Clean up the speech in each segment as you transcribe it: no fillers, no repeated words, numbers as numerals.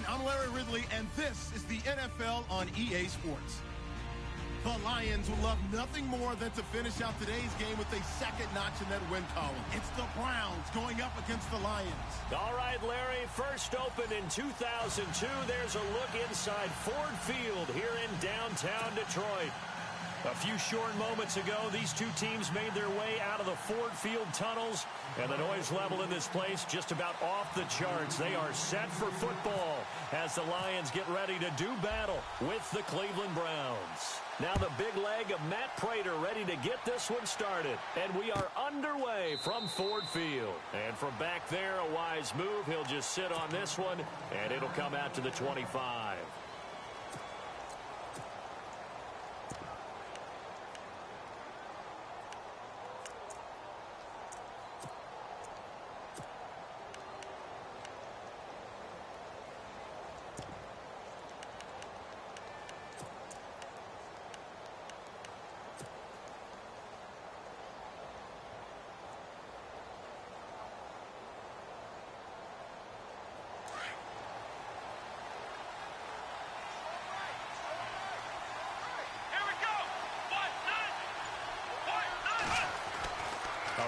I'm Larry Ridley, and this is the NFL on EA Sports. The Lions would love nothing more than to finish out today's game with a second notch in that win column. It's the Browns going up against the Lions. All right, Larry, first opened in 2002. There's a look inside Ford Field here in downtown Detroit. A few short moments ago, these two teams made their way out of the Ford Field tunnels, and the noise level in this place just about off the charts. They are set for football as the Lions get ready to do battle with the Cleveland Browns. Now the big leg of Matt Prater ready to get this one started, and we are underway from Ford Field. And from back there, a wise move. He'll just sit on this one, and it'll come out to the 25.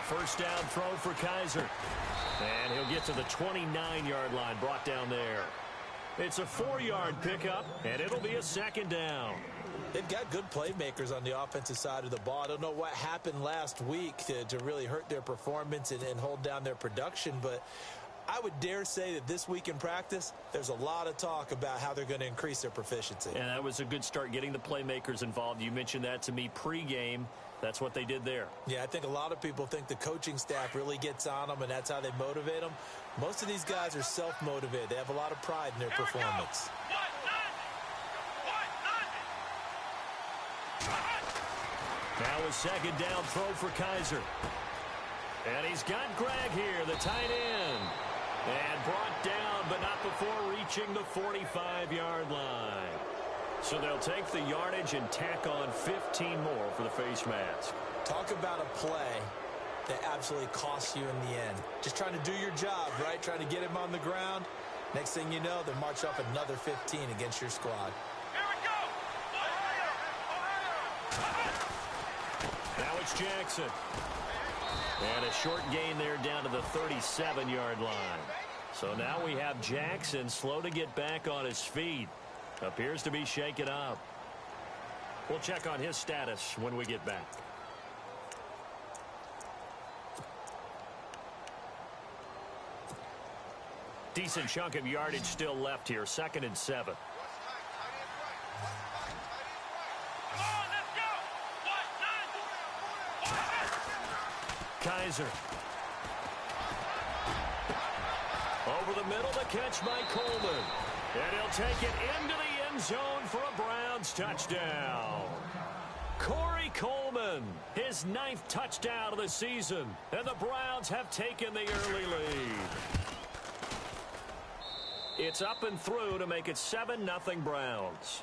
First down throw for Kaiser. And he'll get to the 29-yard line, brought down there. It's a 4-yard pickup, and it'll be a second down. They've got good playmakers on the offensive side of the ball. I don't know what happened last week to really hurt their performance and hold down their production, but I would dare say that this week in practice, there's a lot of talk about how they're going to increase their proficiency. And that was a good start, getting the playmakers involved. You mentioned that to me pregame. That's what they did there. Yeah, I think a lot of people think the coaching staff really gets on them, and that's how they motivate them. Most of these guys are self-motivated. They have a lot of pride in their performance. Now a second down throw for Kaiser. And he's got Greg here, the tight end. And brought down, but not before reaching the 45-yard line. So they'll take the yardage and tack on 15 more for the face mask. Talk about a play that absolutely costs you in the end. Just trying to do your job, right? Trying to get him on the ground. Next thing you know, they'll march off another 15 against your squad. Here we go! Now it's Jackson. And a short gain there down to the 37-yard line. So now we have Jackson slow to get back on his feet. Appears to be shaken up. We'll check on his status when we get back. Decent chunk of yardage still left here. 2nd and 7. Kaiser. Over the middle, the catch by Coleman. And he'll take it into the end zone for a Browns touchdown. Corey Coleman, his 9th touchdown of the season. And the Browns have taken the early lead. It's up and through to make it 7-0 Browns.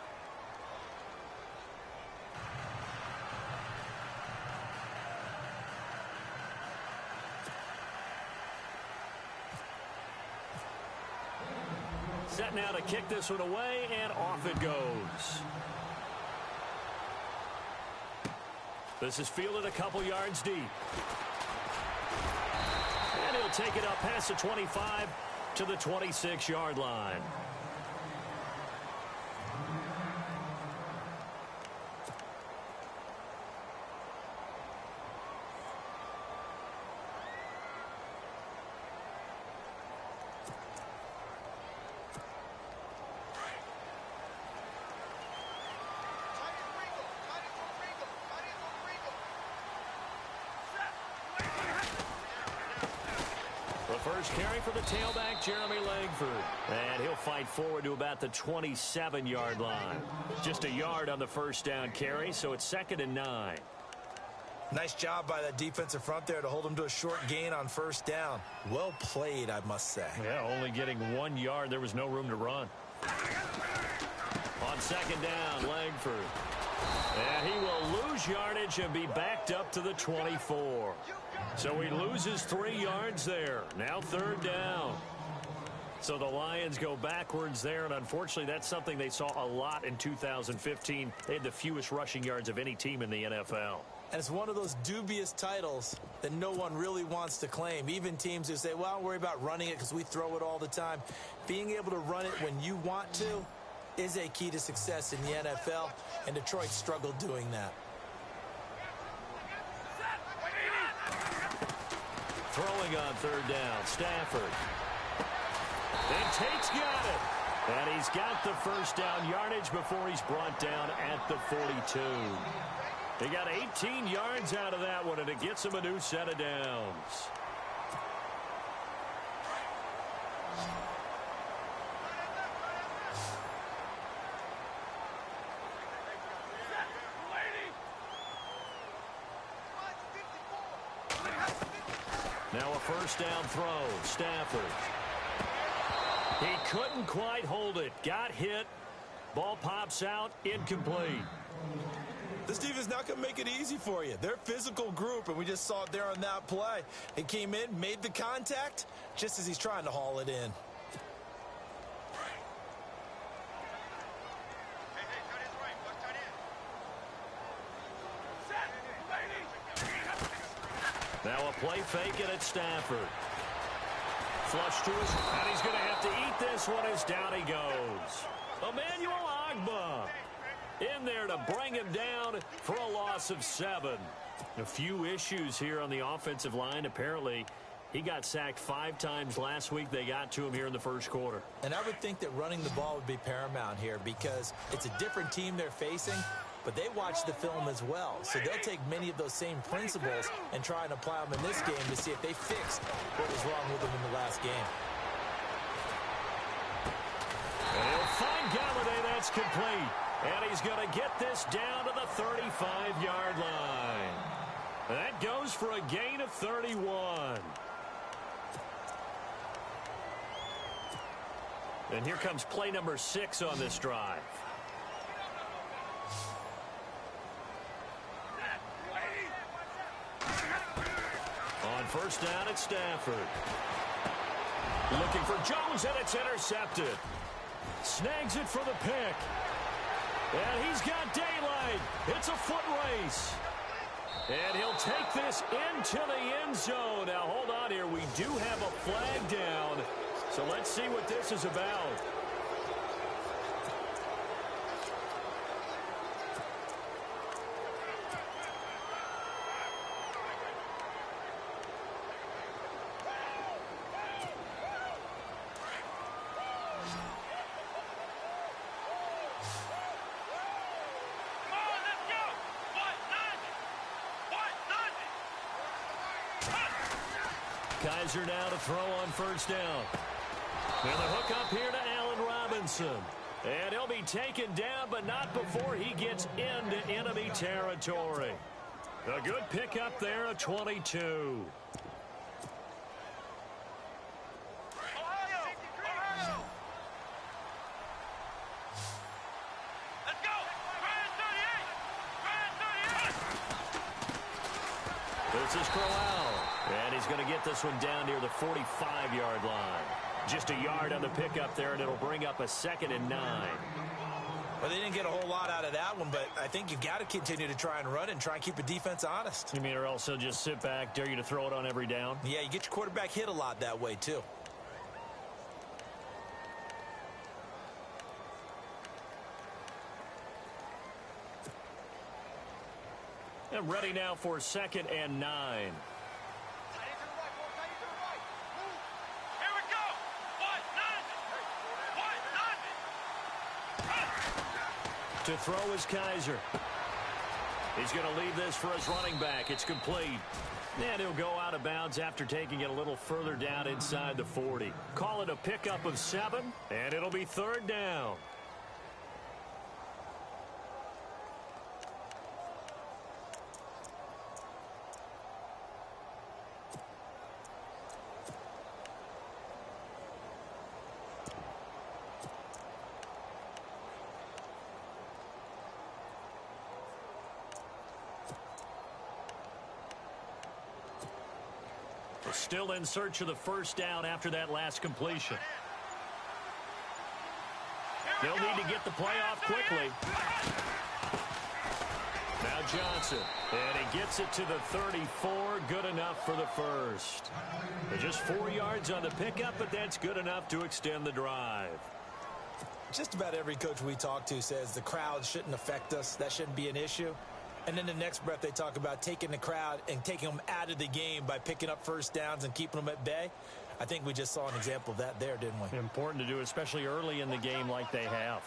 Set now to kick this one away, and off it goes. This is fielded a couple yards deep. And he'll take it up past the 25 to the 26-yard line. First carry for the tailback, Jeremy Langford. And he'll fight forward to about the 27-yard line. Just a yard on the first down carry, so it's 2nd and 9. Nice job by that defensive front there to hold him to a short gain on first down. Well played, I must say. Yeah, only getting 1 yard. There was no room to run. On 2nd down, Langford. And he will lose yardage and be backed up to the 24. So he loses 3 yards there. Now 3rd down. So the Lions go backwards there, and unfortunately that's something they saw a lot in 2015. They had the fewest rushing yards of any team in the NFL. And it's one of those dubious titles that no one really wants to claim. Even teams who say, well, don't worry about running it because we throw it all the time. Being able to run it when you want to is a key to success in the NFL, and Detroit struggled doing that. Throwing on third down, Stafford. And Tate's got it. And he's got the first down yardage before he's brought down at the 42. He got 18 yards out of that one, and it gets him a new set of downs. Now a first down throw, Stafford. He couldn't quite hold it. Got hit. Ball pops out, incomplete. This defense not going to make it easy for you. They're a physical group, and we just saw it there on that play. He came in, made the contact, just as he's trying to haul it in. Now a play fake it at Stafford. Flush to his, and he's going to have to eat this one as down he goes. Emmanuel Ogbah in there to bring him down for a loss of 7. A few issues here on the offensive line. Apparently, he got sacked 5 times last week. They got to him here in the first quarter. And I would think that running the ball would be paramount here because it's a different team they're facing, but they watch the film as well. So they'll take many of those same principles and try and apply them in this game to see if they fixed what was wrong with them in the last game. And he'll find Galladay. That's complete. And he's going to get this down to the 35-yard line. That goes for a gain of 31. And here comes play number 6 on this drive. On first down at Stafford. Looking for Jones, and it's intercepted. Snags it for the pick. And he's got daylight. It's a foot race. And he'll take this into the end zone. Now, hold on here. We do have a flag down. So let's see what this is about. Kaiser now to throw on first down. And the hook up here to Allen Robinson. And he'll be taken down, but not before he gets into enemy territory. A good pickup there at 22. This is Crowell. And he's going to get this one down near the 45-yard line. Just a yard on the pickup there, and it'll bring up a 2nd and 9. Well, they didn't get a whole lot out of that one, but I think you've got to continue to try and run it and try and keep the defense honest. You mean or else he'll just sit back, dare you to throw it on every down? Yeah, you get your quarterback hit a lot that way, too. And ready now for 2nd and 9. To throw is Kaiser. He's going to leave this for his running back. It's complete. And he'll go out of bounds after taking it a little further down inside the 40. Call it a pickup of 7, and it'll be 3rd down. Still in search of the first down after that last completion. They'll need to get the play off quickly. Now Johnson, and he gets it to the 34, good enough for the first. Just 4 yards on the pickup, but that's good enough to extend the drive. Just about every coach we talk to says the crowd shouldn't affect us. That shouldn't be an issue. And then the next breath they talk about taking the crowd and taking them out of the game by picking up first downs and keeping them at bay. I think we just saw an example of that there, didn't we? Important to do, especially early in the game like they have.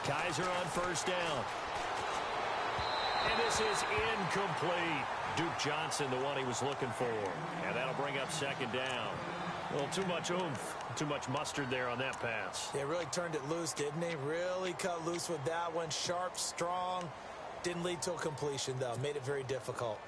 Kizer on first down. And this is incomplete. Duke Johnson, the one he was looking for. And that'll bring up second down. A little too much oomph, too much mustard there on that pass. They really turned it loose, didn't they? Really cut loose with that one. Sharp, strong. Didn't lead to a completion, though. Made it very difficult.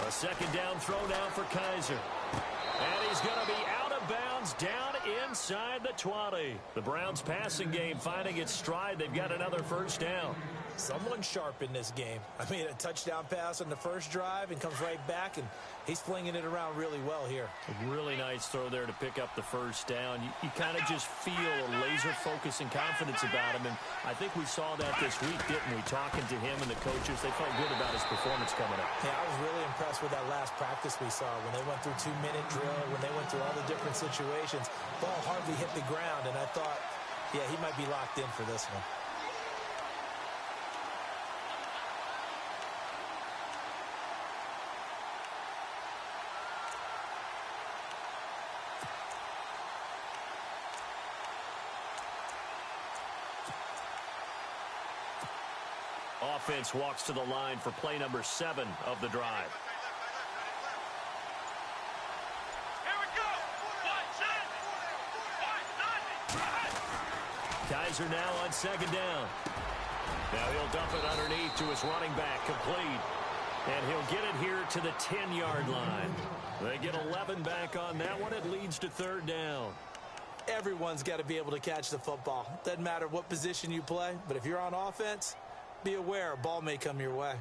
A second down throw now for Kizer. And he's going to be out of bounds down inside the 20. The Browns passing game finding its stride. They've got another first down. Someone sharp in this game. I mean, a touchdown pass on the first drive and comes right back, and he's flinging it around really well here. A really nice throw there to pick up the first down. You kind of just feel a laser focus and confidence about him, and I think we saw that this week, didn't we? Talking to him and the coaches, they felt good about his performance coming up. Yeah, I was really impressed with that last practice we saw when they went through 2-minute drill, when they went through all the different situations. Ball hardly hit the ground, and I thought, yeah, he might be locked in for this one. Offense walks to the line for play number 7 of the drive. Kizer now on second down. Now he'll dump it underneath to his running back, complete. And he'll get it here to the 10-yard line. They get 11 back on that one. It leads to third down. Everyone's got to be able to catch the football. Doesn't matter what position you play, but if you're on offense, be aware a ball may come your way.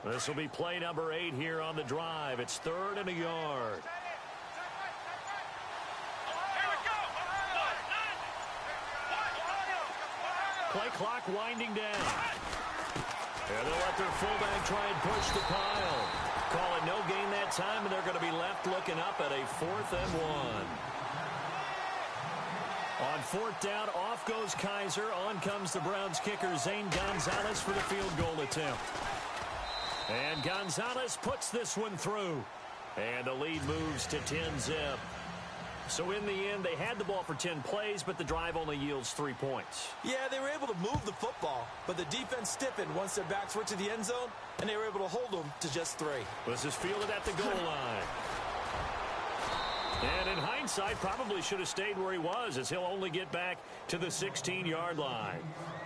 This will be play number 8 here on the drive. It's 3rd and a yard. Play clock winding down. And they'll let their fullback try and push the pile. Call it no gain that time, and they're going to be left looking up at a 4th and 1. On 4th down, off goes Kizer. On comes the Browns kicker, Zane Gonzalez, for the field goal attempt. And Gonzalez puts this one through. And the lead moves to 10-zip. So in the end, they had the ball for 10 plays, but the drive only yields 3 points. Yeah, they were able to move the football, but the defense stiffened once their backs were to the end zone, and they were able to hold them to just 3. This is fielded at the goal line. And in hindsight, probably should have stayed where he was, as he'll only get back to the 16-yard line.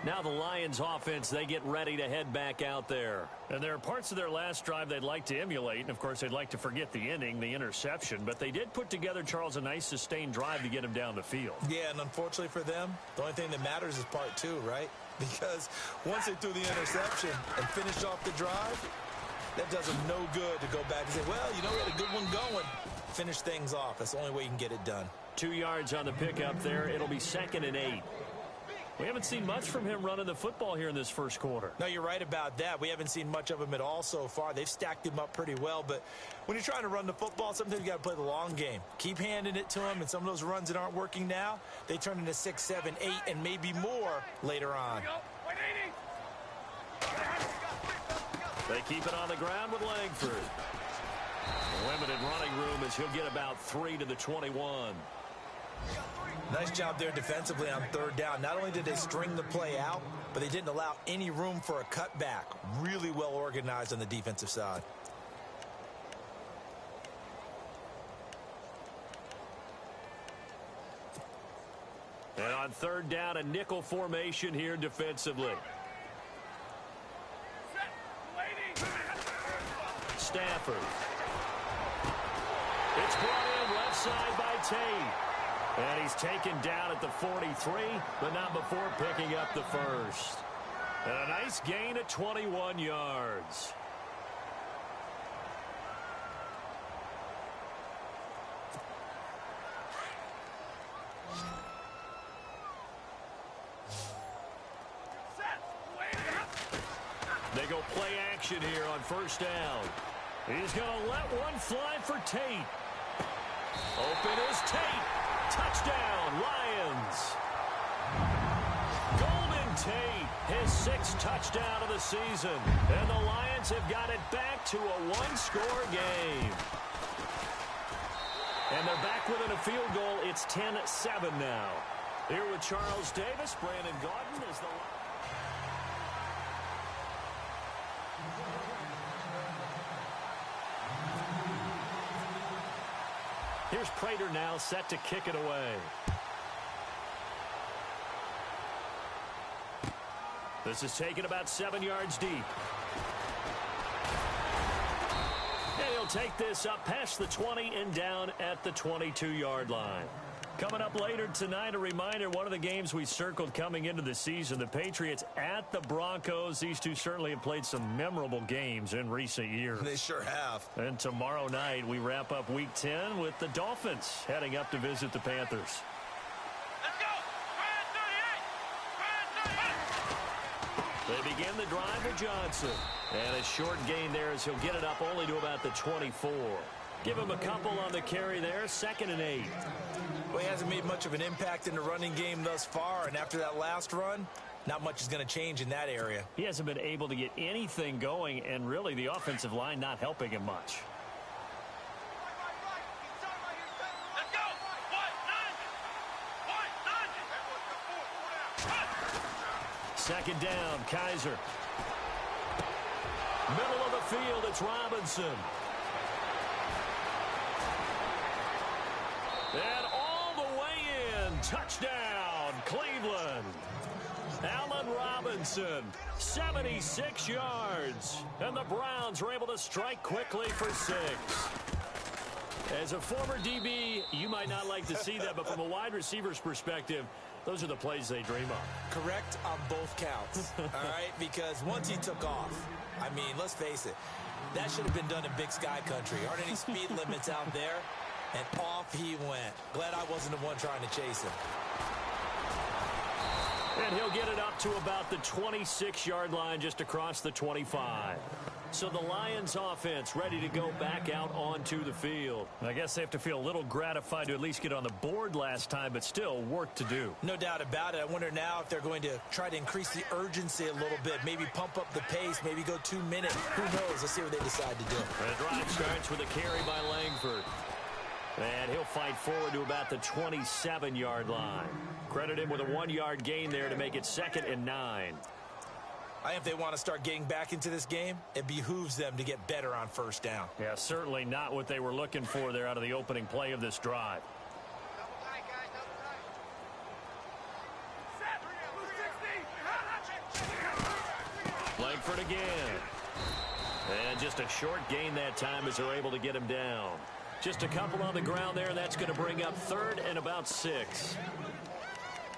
Now the Lions offense, they get ready to head back out there. And there are parts of their last drive they'd like to emulate. And, of course, they'd like to forget the inning, the interception. But they did put together, Charles, a nice sustained drive to get him down the field. Yeah, and unfortunately for them, the only thing that matters is part 2, right? Because once they threw the interception and finished off the drive, that does them no good to go back and say, well, you know, we had a good one going. Finish things off. That's the only way you can get it done. 2 yards on the pickup there. It'll be 2nd and 8. We haven't seen much from him running the football here in this first quarter. No, you're right about that. We haven't seen much of him at all so far. They've stacked him up pretty well. But when you're trying to run the football, sometimes you got to play the long game. Keep handing it to him, and some of those runs that aren't working now, they turn into 6, 7, 8, and maybe more later on. They keep it on the ground with Langford. Limited running room as he'll get about 3 to the 21. Nice job there defensively on 3rd down. Not only did they string the play out, but they didn't allow any room for a cutback. Really well organized on the defensive side. And on third down, a nickel formation here defensively. Stafford. It's brought in left side by Tate. And he's taken down at the 43, but not before picking up the first. And a nice gain of 21 yards. They go play action here on first down. He's going to let one fly for Tate. Open is Tate. Touchdown, Lions. Golden Tate, his 6th touchdown of the season. And the Lions have got it back to a one-score game. And they're back within a field goal. It's 10-7 now. Here with Charles Davis, Brandon Gaudin is the... Here's Prater now set to kick it away. This is taken about 7 yards deep. And he'll take this up past the 20 and down at the 22-yard line. Coming up later tonight, a reminder, one of the games we circled coming into the season, the Patriots at the Broncos. These two certainly have played some memorable games in recent years. They sure have. And tomorrow night, we wrap up Week 10 with the Dolphins heading up to visit the Panthers. Let's go! They begin the drive with Johnson. And a short gain there as he'll get it up only to about the 24. Give him a couple on the carry there, 2nd and 8. Well, he hasn't made much of an impact in the running game thus far, and after that last run, not much is going to change in that area. He hasn't been able to get anything going, and really the offensive line not helping him much. Let's go! 2nd down, Kaiser. Middle of the field, it's Robinson. And all the way in, touchdown, Cleveland. Allen Robinson, 76 yards. And the Browns are able to strike quickly for 6. As a former DB, you might not like to see that, but from a wide receiver's perspective, those are the plays they dream of. Correct on both counts, all right? Because once he took off, I mean, let's face it, that should have been done in Big Sky country. Aren't any speed limits out there? And off he went. Glad I wasn't the one trying to chase him. And he'll get it up to about the 26-yard line, just across the 25. So the Lions offense ready to go back out onto the field. I guess they have to feel a little gratified to at least get on the board last time, but still work to do. No doubt about it. I wonder now if they're going to try to increase the urgency a little bit, maybe pump up the pace, maybe go 2 minutes. Who knows? Let's see what they decide to do. The drive starts with a carry by Langford. And he'll fight forward to about the 27-yard line. Credit him with a 1-yard gain there to make it 2nd and 9. I think if they want to start getting back into this game, it behooves them to get better on first down. Yeah, certainly not what they were looking for there out of the opening play of this drive. Langford again. And just a short gain that time as they're able to get him down. Just a couple on the ground there, and that's going to bring up 3rd and about 6.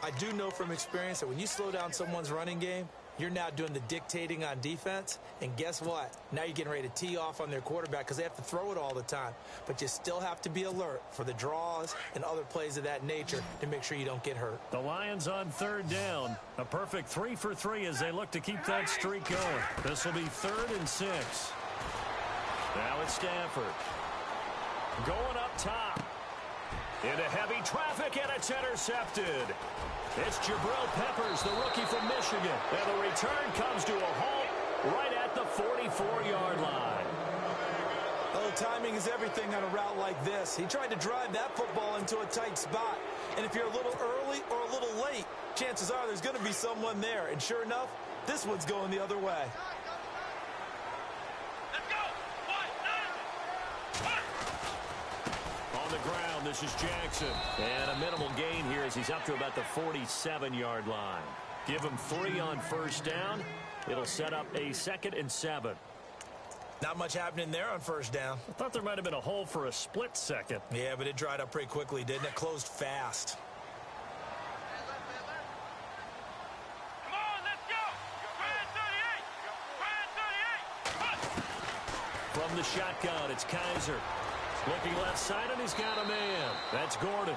I do know from experience that when you slow down someone's running game, you're now doing the dictating on defense. And guess what? Now you're getting ready to tee off on their quarterback because they have to throw it all the time. But you still have to be alert for the draws and other plays of that nature to make sure you don't get hurt. The Lions on 3rd down. A perfect 3 for 3 as they look to keep that streak going. This will be 3rd and 6. Now it's Stafford. Going up top. Into heavy traffic, and it's intercepted. It's Jabril Peppers, the rookie from Michigan. And the return comes to a halt right at the 44-yard line. Well, timing is everything on a route like this. He tried to drive that football into a tight spot. And if you're a little early or a little late, chances are there's going to be someone there. And sure enough, this one's going the other way. On on the ground. This is Jackson. And a minimal gain here as he's up to about the 47-yard line. Give him 3 on first down. It'll set up a 2nd and 7. Not much happening there on first down. I thought there might have been a hole for a split second. Yeah, but it dried up pretty quickly, didn't it? Closed fast. Come on, let's go. Brand 38. From the shotgun, it's Kaiser. Looking left side, and he's got a man. That's Gordon.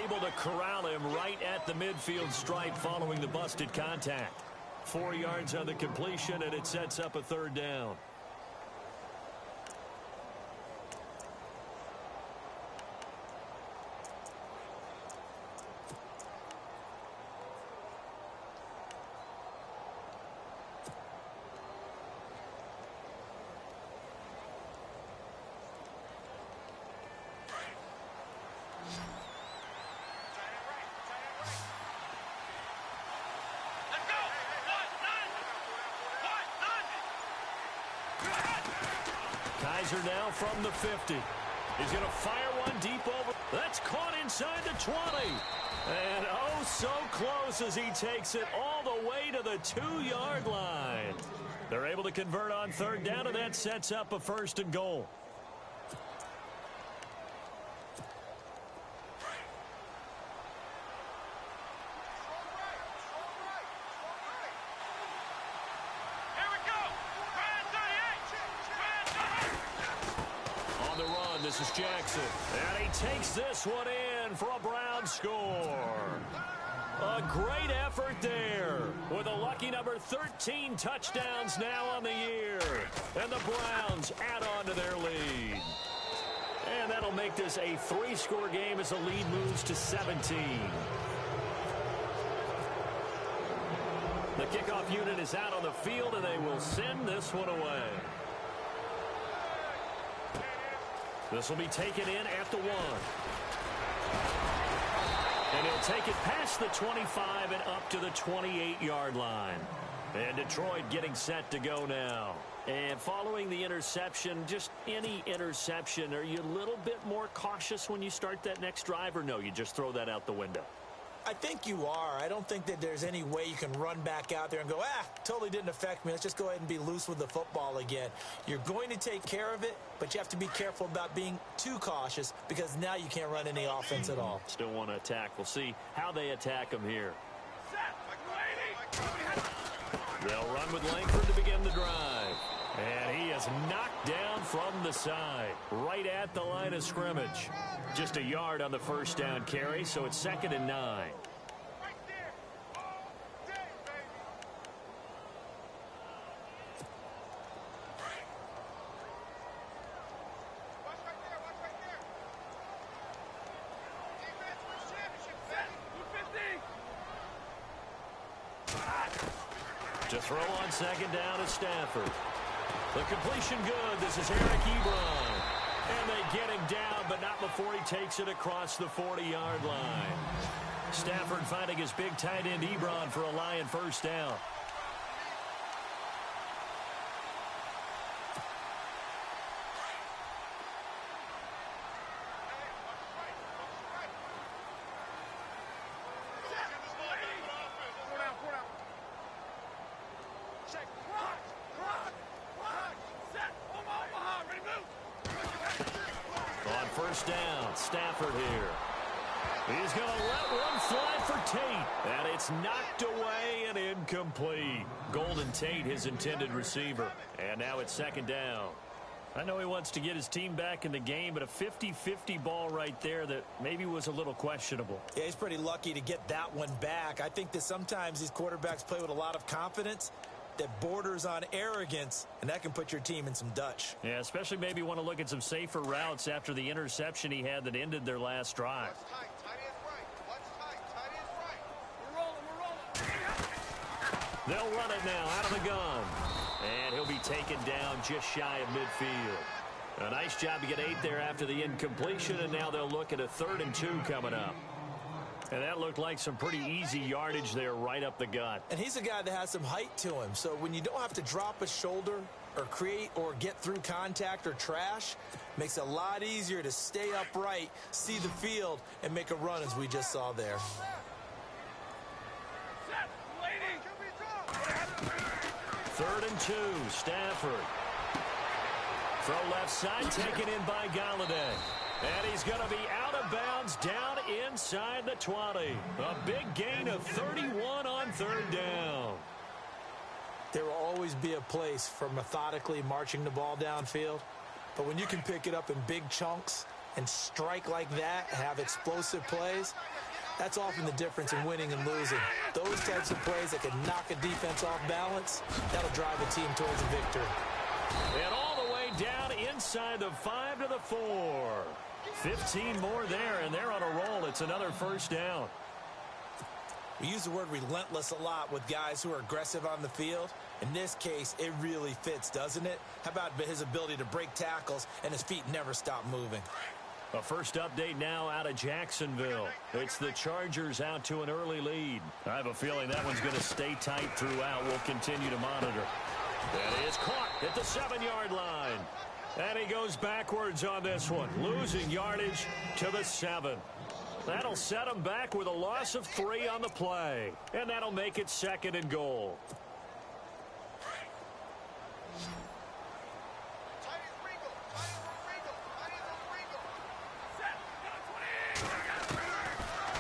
Able to corral him right at the midfield stripe following the busted contact. 4 yards on the completion, and it sets up a 3rd down. Kaiser now from the 50. He's going to fire one deep over. That's caught inside the 20. And oh, so close as he takes it all the way to the 2-yard line. They're able to convert on 3rd down, and that sets up a 1st and goal. This is Jackson, and he takes this one in for a Brown score. A great effort there with a lucky number 13 touchdowns now on the year. And the Browns add on to their lead. And that'll make this a 3-score game as the lead moves to 17. The kickoff unit is out on the field, and they will send this one away. This will be taken in at the 1. And he'll take it past the 25 and up to the 28-yard line. And Detroit getting set to go now. And following the interception, just any interception, are you a little bit more cautious when you start that next drive, or no, you just throw that out the window? I think you are. I don't think that there's any way you can run back out there and go, totally didn't affect me. Let's just go ahead and be loose with the football again. You're going to take care of it, but you have to be careful about being too cautious because now you can't run any offense at all. Still want to attack. We'll see how they attack him here. They'll run with Langford to begin the drive. And he is knocked down from the side, right at the line of scrimmage. Just a yard on the first down carry, so it's 2nd and 9. To throw on 2nd down is Stafford. The completion good. This is Eric Ebron. And they get him down, but not before he takes it across the 40-yard line. Stafford finding his big tight end Ebron for a Lion first down. First down, Stafford here. He's going to let one fly for Tate. And it's knocked away and incomplete. Golden Tate, his intended receiver. And now it's 2nd down. I know he wants to get his team back in the game, but a 50-50 ball right there that maybe was a little questionable. Yeah, he's pretty lucky to get that one back. I think that sometimes these quarterbacks play with a lot of confidence that borders on arrogance, and that can put your team in some Dutch. Yeah, especially maybe want to look at some safer routes after the interception he had that ended their last drive. They'll run it now out of the gun. And he'll be taken down just shy of midfield. A nice job to get 8 there after the incompletion, and now they'll look at a 3rd and 2 coming up. And that looked like some pretty easy yardage there right up the gut. And he's a guy that has some height to him. So when you don't have to drop a shoulder, or create or get through contact or trash, makes it a lot easier to stay upright, see the field, and make a run as we just saw there. Third and 2, Stafford. Throw left side, taken in by Galladay. And he's going to be out of bounds down inside the 20. A big gain of 31 on third down. There will always be a place for methodically marching the ball downfield. But when you can pick it up in big chunks and strike like that, have explosive plays, that's often the difference in winning and losing. Those types of plays that can knock a defense off balance, that'll drive a team towards a victory. And all the way down inside the 5 to the 4. 15 more there, and they're on a roll. It's another first down. We use the word relentless a lot with guys who are aggressive on the field. In this case, it really fits, doesn't it? How about his ability to break tackles and his feet never stop moving? A first update now out of Jacksonville. It's the Chargers out to an early lead. I have a feeling that one's going to stay tight throughout. We'll continue to monitor. That is caught at the 7-yard line. And he goes backwards on this one, losing yardage to the 7. That'll set him back with a loss of 3 on the play. And that'll make it 2nd and goal.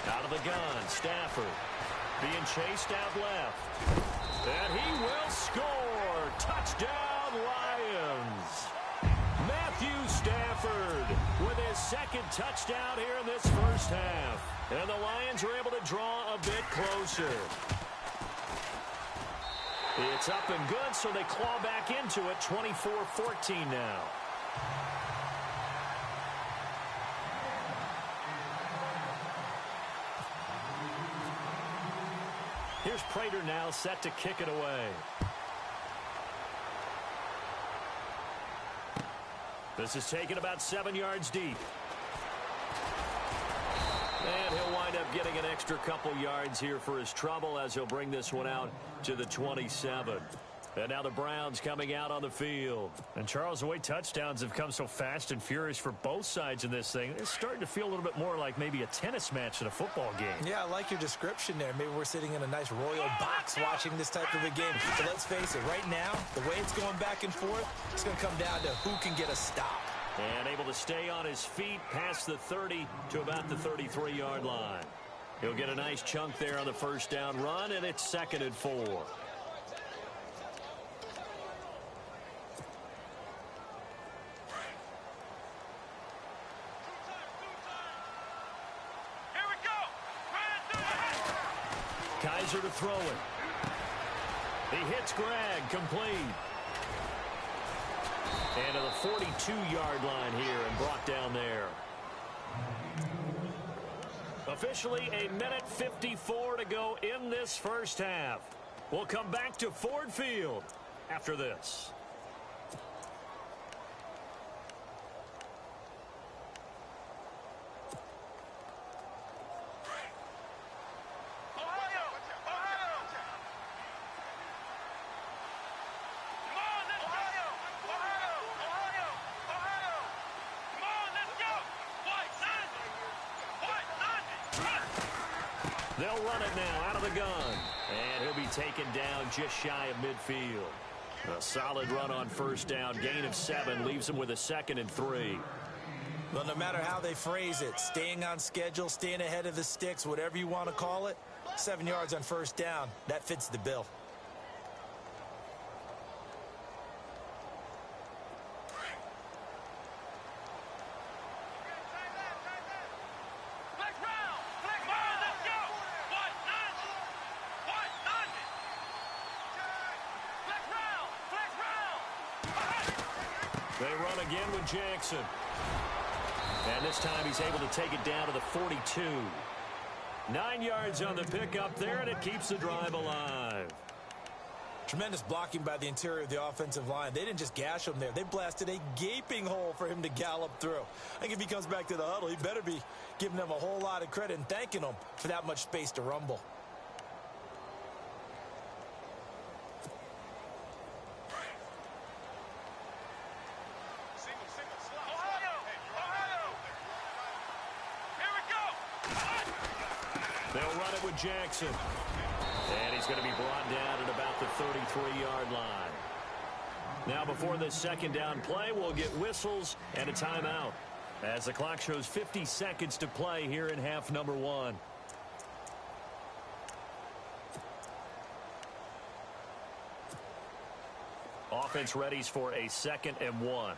Out of the gun, Stafford being chased out left. And he will score. Touchdown, Lions. Matthew Stafford with his 2nd touchdown here in this first half. And the Lions are able to draw a bit closer. It's up and good, so they claw back into it, 24-14 now. Here's Prater now set to kick it away. This is taken about 7 yards deep. And he'll wind up getting an extra couple yards here for his trouble as he'll bring this one out to the 27. And now the Browns coming out on the field. And Charles, the way touchdowns have come so fast and furious for both sides in this thing, it's starting to feel a little bit more like maybe a tennis match than a football game. Yeah, I like your description there. Maybe we're sitting in a nice royal box watching this type of a game. But let's face it, right now, the way it's going back and forth, it's going to come down to who can get a stop. And able to stay on his feet past the 30 to about the 33-yard line. He'll get a nice chunk there on the first down run, and it's 2nd and 4. Kaiser to throw it. He hits Greg, complete. And to the 42-yard line here and brought down there. Officially a minute 54 to go in this first half. We'll come back to Ford Field after this. They'll run it now out of the gun. And he'll be taken down just shy of midfield. A solid run on first down. Gain of 7 leaves him with a 2nd and 3. Well, no matter how they phrase it, staying on schedule, staying ahead of the sticks, whatever you want to call it, 7 yards on first down, that fits the bill. They run again with Jackson. And this time he's able to take it down to the 42. 9 yards on the pickup there, and it keeps the drive alive. Tremendous blocking by the interior of the offensive line. They didn't just gash him there. They blasted a gaping hole for him to gallop through. I think if he comes back to the huddle, he better be giving them a whole lot of credit and thanking them for that much space to rumble. They'll run it with Jackson. And he's going to be brought down at about the 33-yard line. Now before this second down play, we'll get whistles and a timeout, as the clock shows 50 seconds to play here in half number 1. Offense readies for a 2nd and 1.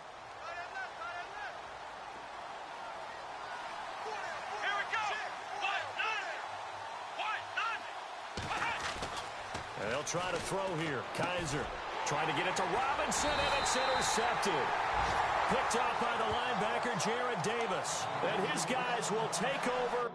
They'll try to throw here. Kaiser trying to get it to Robinson, and it's intercepted. Picked off by the linebacker, Jarrad Davis. And his guys will take over.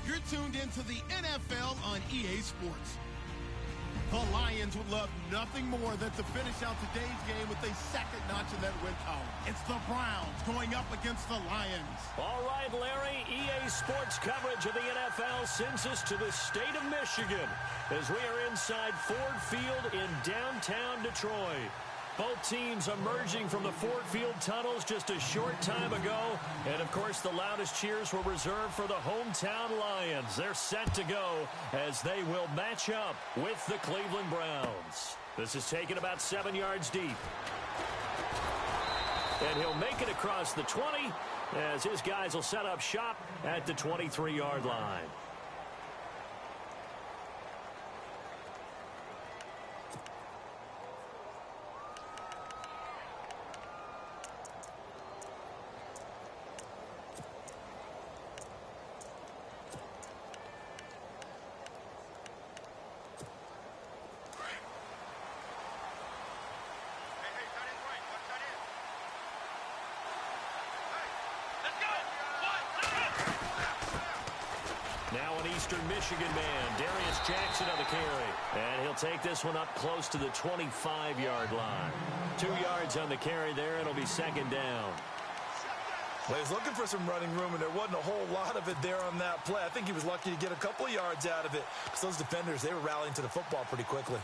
You're tuned into the NFL on EA Sports. The Lions would love nothing more than to finish out today's game with a second notch in that win column. It's the Browns going up against the Lions. All right, Larry, EA Sports coverage of the NFL sends us to the state of Michigan as we are inside Ford Field in downtown Detroit. Both teams emerging from the Ford Field tunnels just a short time ago. And, of course, the loudest cheers were reserved for the hometown Lions. They're set to go as they will match up with the Cleveland Browns. This is taken about 7 yards deep. And he'll make it across the 20 as his guys will set up shop at the 23-yard line. Now an Eastern Michigan man, Darius Jackson on the carry. And he'll take this one up close to the 25-yard line. 2 yards on the carry there. It'll be second down. Well, he was looking for some running room, and there wasn't a whole lot of it there on that play. I think he was lucky to get a couple of yards out of it. Because those defenders, they were rallying to the football pretty quickly.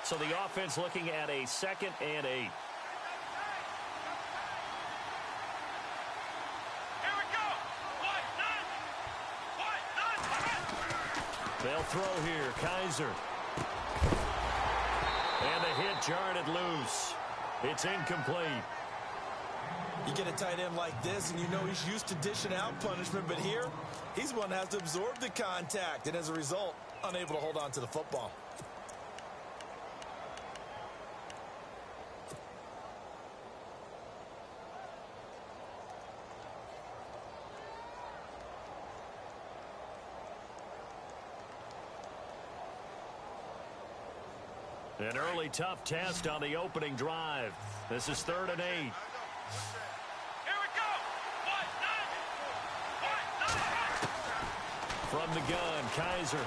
So the offense looking at a 2nd and 8. They'll throw here. Kaiser. And the hit jarred it loose. It's incomplete. You get a tight end like this, and you know he's used to dishing out punishment. But here, he's one that has to absorb the contact. And as a result, unable to hold on to the football. An early tough test on the opening drive. This is 3rd and 8. Here we go. From the gun, Kaiser.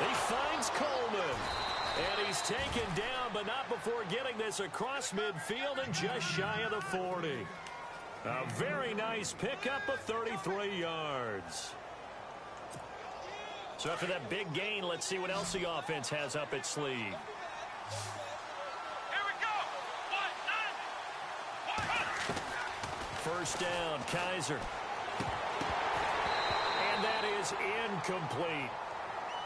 He finds Coleman. And he's taken down, but not before getting this across midfield and just shy of the 40. A very nice pickup of 33 yards. So after that big gain, let's see what else the offense has up its sleeve. Here we go. First down, Kaiser. And that is incomplete.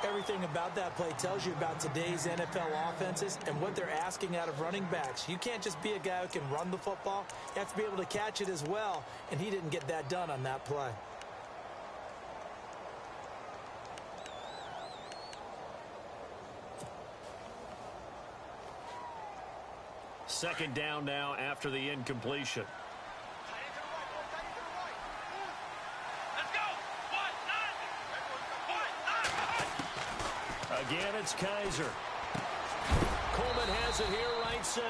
Everything about that play tells you about today's NFL offenses and what they're asking out of running backs. You can't just be a guy who can run the football. You have to be able to catch it as well, and he didn't get that done on that play. Second down now after the incompletion. Again, it's Kaiser. Coleman has it here right side.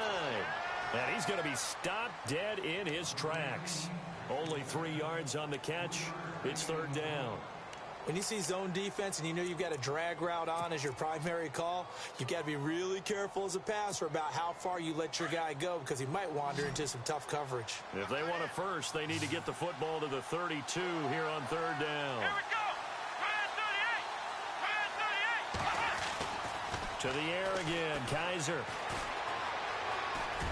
And he's going to be stopped dead in his tracks. Only 3 yards on the catch. It's 3rd down. When you see zone defense and you know you've got a drag route on as your primary call, you've got to be really careful as a passer about how far you let your guy go because he might wander into some tough coverage. If they want a first, they need to get the football to the 32 here on 3rd down. Here we go. To the air again, Kaiser.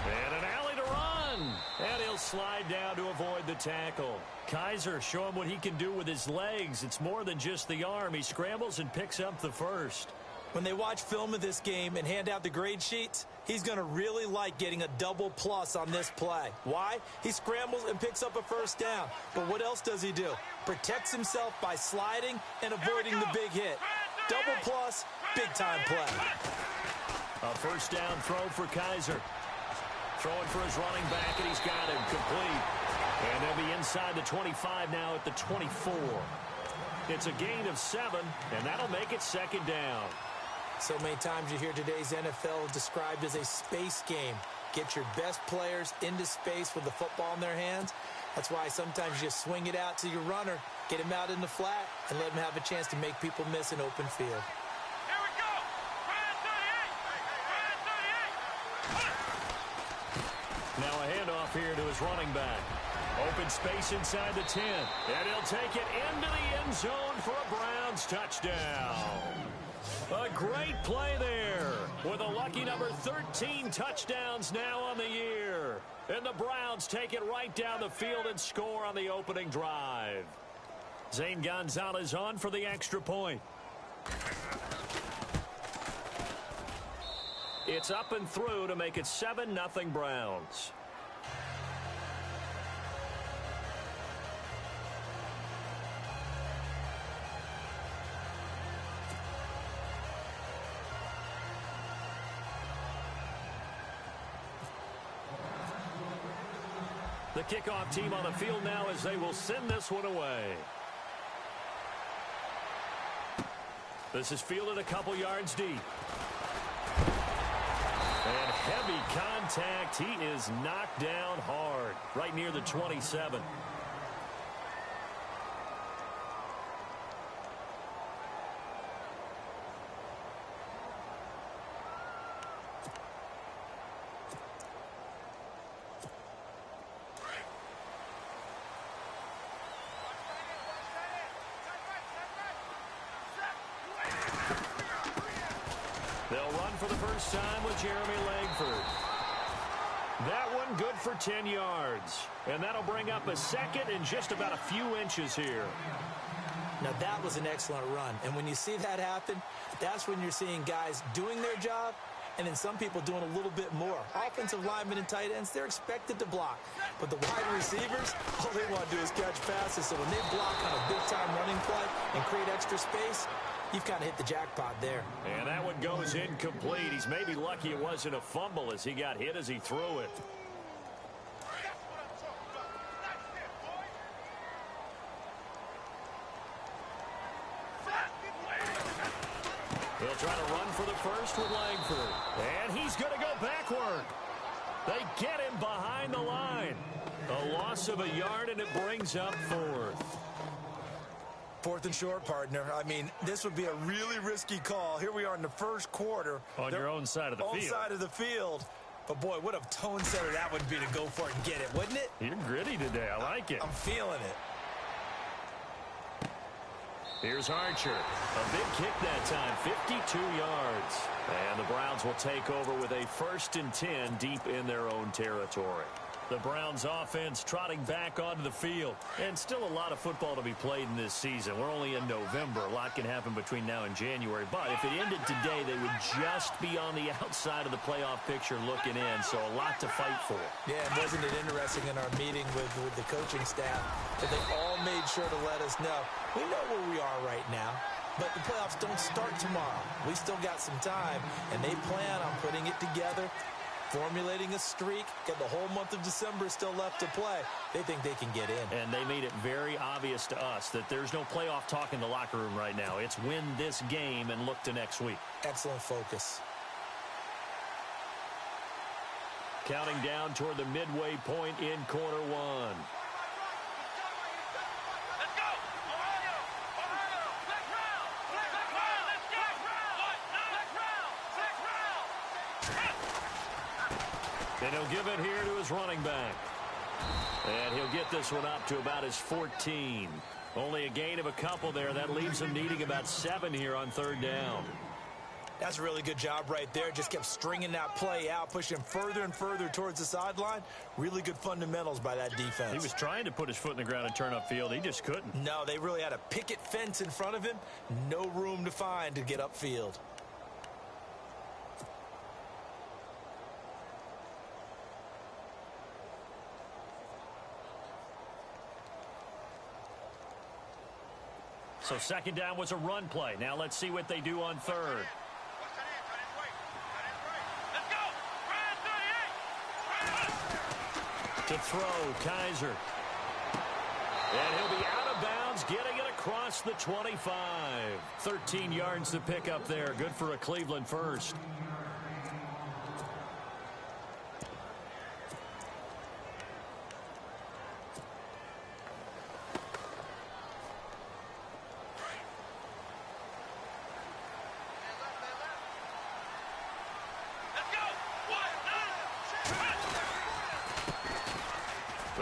And an alley to run. And he'll slide down to avoid the tackle. Kaiser, show him what he can do with his legs. It's more than just the arm. He scrambles and picks up the first. When they watch film of this game and hand out the grade sheets, he's going to really like getting a double plus on this play. Why? He scrambles and picks up a first down. But what else does he do? Protects himself by sliding and avoiding the big hit. Double plus, big-time play. A first down throw for Kaiser. Throwing for his running back, and he's got him complete. And they'll be inside the 25 now at the 24. It's a gain of 7, and that'll make it 2nd down. So many times you hear today's NFL described as a space game. Get your best players into space with the football in their hands. That's why sometimes you swing it out to your runner, Get him out in the flat and let him have a chance to make people miss an open field. Here we go. Ryan 38. Now a handoff here to his running back. Open space inside the 10. And he'll take it into the end zone for a Browns touchdown. A great play there with a lucky number 13 touchdowns now on the year. And the Browns take it right down the field and score on the opening drive. Zane Gonzalez on for the extra point. It's up and through to make it 7-0 Browns. The kickoff team on the field now as they will send this one away. This is fielded a couple yards deep. And heavy contact. He is knocked down hard, right near the 27. They'll run for the first time with Jeremy Langford. That one good for 10 yards. And that'll bring up a second in just about a few inches here. Now, that was an excellent run. And when you see that happen, that's when you're seeing guys doing their job and then some people doing a little bit more. Offensive linemen and tight ends, they're expected to block. But the wide receivers, all they want to do is catch passes. So when they block on a big-time running play and create extra space, you've kind of hit the jackpot there. And that one goes incomplete. He's maybe lucky it wasn't a fumble as he got hit as he threw it. He'll try to run for the first with Langford. And he's going to go backward. They get him behind the line. A loss of a yard, and it brings up fourth. Fourth and short, partner. I mean, this would be a really risky call. Here we are in the first quarter. On your own side of the field. Own side of the field. But, boy, what a tone setter that would be to go for it and get it, wouldn't it? You're gritty today. I like it. I'm feeling it. Here's Archer. A big kick that time, 52 yards. And the Browns will take over with a 1st and 10 deep in their own territory. The Browns offense trotting back onto the field. And still a lot of football to be played in this season. We're only in November. A lot can happen between now and January. But if it ended today, they would just be on the outside of the playoff picture looking in. So a lot to fight for. Yeah, and wasn't it interesting in our meeting with the coaching staff that they all made sure to let us know, we know where we are right now, but the playoffs don't start tomorrow. We still got some time, and they plan on putting it together, formulating a streak, get the whole month of December still left to play. They think they can get in. And they made it very obvious to us that there's no playoff talk in the locker room right now. It's win this game and look to next week. Excellent focus. Counting down toward the midway point in quarter one. Let's go. Ohio. Ohio. Next round. Next round. Let's go. Next round. Next round. And he'll give it here to his running back. And he'll get this one up to about his 14. Only a gain of a couple there. That leaves him needing about 7 here on 3rd down. That's a really good job right there. Just kept stringing that play out, pushing further and further towards the sideline. Really good fundamentals by that defense. He was trying to put his foot in the ground and turn upfield. He just couldn't. No, they really had a picket fence in front of him. No room to find to get upfield. So 2nd down was a run play. Now let's see what they do on 3rd. Let's go. Ryan 38. To throw, Kaiser. And he'll be out of bounds, getting it across the 25. 13 yards to pick up there. Good for a Cleveland first.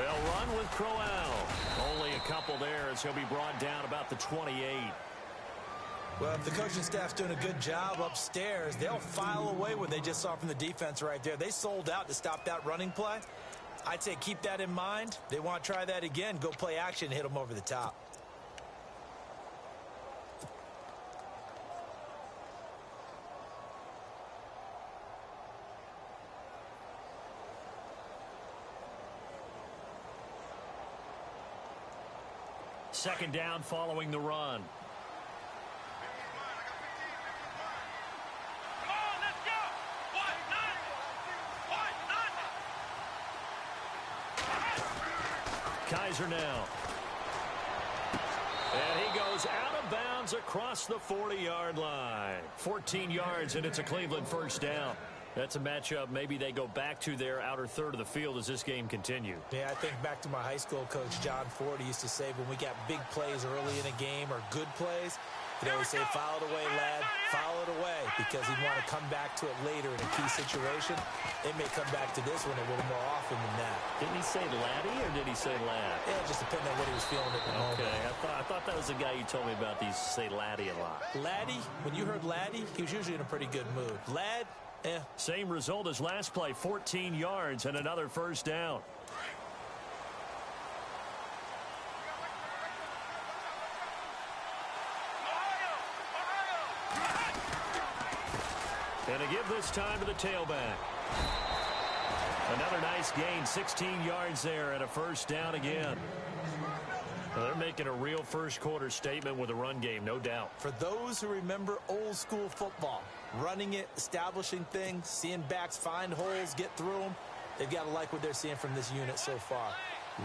They'll run with Crowell. Only a couple there as he'll be brought down about the 28. Well, if the coaching staff's doing a good job upstairs, they'll file away what they just saw from the defense right there. They sold out to stop that running play. I'd say keep that in mind. They want to try that again. Go play action and hit them over the top. Second down following the run. Come on, let's go. Kaiser now. And he goes out of bounds across the 40-yard line. 14 yards, and it's a Cleveland first down. That's a matchup maybe they go back to their outer third of the field as this game continues. Yeah, I think back to my high school coach, John Ford. He used to say when we got big plays early in a game or good plays, he'd always say, foul it away, lad, foul it away, because he'd want to come back to it later in a key situation. They may come back to this one a little more often than that. Didn't he say laddie or did he say lad? Yeah, it just depended on what he was feeling at the moment. Okay, I thought that was the guy you told me about. He used to say laddie a lot. Laddie, when you heard laddie, he was usually in a pretty good mood. Lad, Same result as last play, 14 yards and another first down. And a give this time to the tailback. Another nice gain, 16 yards there and a first down again. Well, they're making a real first quarter statement with a run game, no doubt. For those who remember old school football, running it, establishing things, seeing backs find holes, get through them, they've got to like what they're seeing from this unit so far.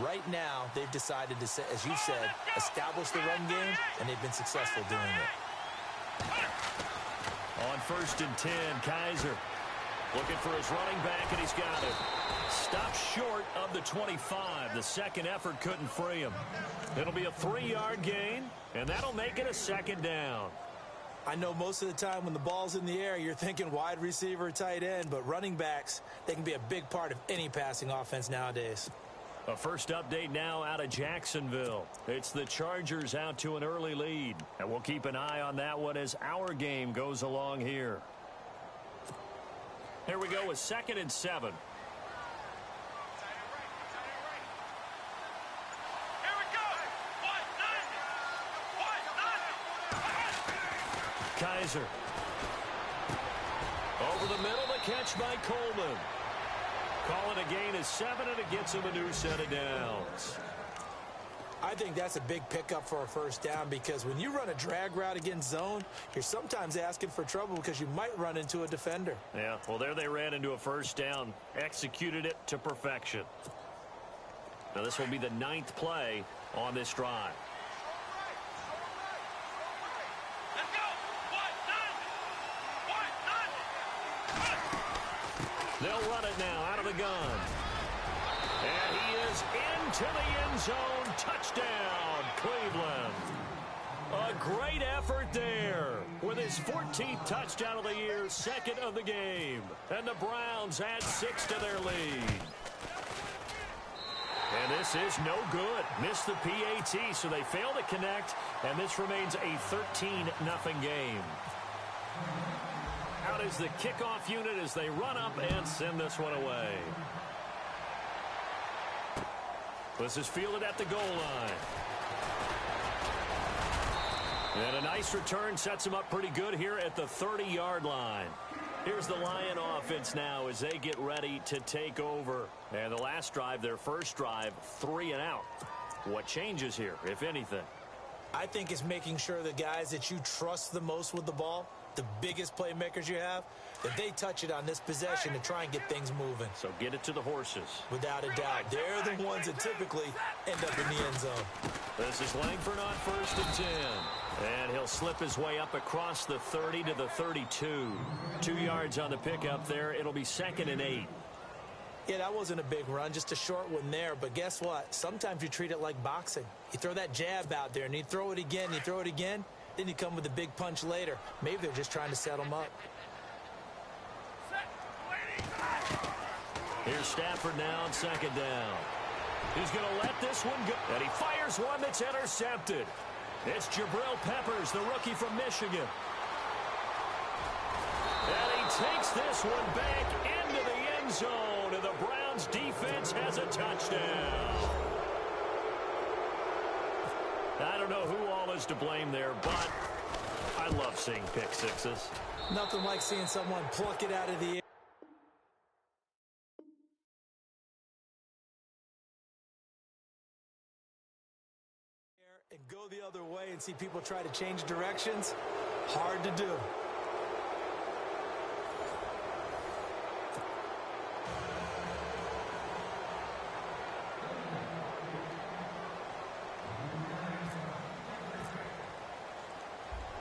Right now, they've decided to, as you said, establish the run game, and they've been successful doing it. On 1st and 10, Kaiser looking for his running back, and he's got it. Stopped short of the 25. The second effort couldn't free him. It'll be a 3-yard gain, and that'll make it a second down. I know most of the time when the ball's in the air, you're thinking wide receiver, tight end, but running backs, they can be a big part of any passing offense nowadays. A first update now out of Jacksonville. It's the Chargers out to an early lead, and we'll keep an eye on that one as our game goes along here. Here we go with 2nd and 7. Kaiser. Over the middle, the catch by Coleman. Call it a gain of 7, and it gets him a new set of downs. I think that's a big pickup for a first down because when you run a drag route against zone, you're sometimes asking for trouble because you might run into a defender. Yeah, well, there they ran into a first down, executed it to perfection. Now, this will be the 9th play on this drive. They'll run it now out of the gun. And he is into the end zone. Touchdown, Cleveland. A great effort there with his 14th touchdown of the year, 2nd of the game. And the Browns add 6 to their lead. And this is no good. Missed the PAT, so they fail to connect. And this remains a 13-0 game. Out is the kickoff unit as they run up and send this one away. This is fielded at the goal line. And a nice return sets him up pretty good here at the 30-yard line. Here's the Lion offense now as they get ready to take over. And the last drive, their first drive, 3 and out. What changes here, if anything? I think it's making sure the guys that you trust the most with the ball, the biggest playmakers you have, that they touch it on this possession to try and get things moving. So get it to the horses. Without a doubt. They're the ones that typically end up in the end zone. This is Langford on 1st and 10. And he'll slip his way up across the 30 to the 32. 2 yards on the pickup there. It'll be 2nd and 8. Yeah, that wasn't a big run, just a short one there. But guess what? Sometimes you treat it like boxing. You throw that jab out there, and you throw it again, you throw it again. Then you come with a big punch later. Maybe they're just trying to set them up. Here's Stafford now on 2nd down. He's going to let this one go. And he fires one that's intercepted. It's Jabril Peppers, the rookie from Michigan. And he takes this one back into the end zone. And the Browns defense has a touchdown. I don't know who all is to blame there, but I love seeing pick sixes. Nothing like seeing someone pluck it out of the air and go the other way and see people try to change directions. Hard to do.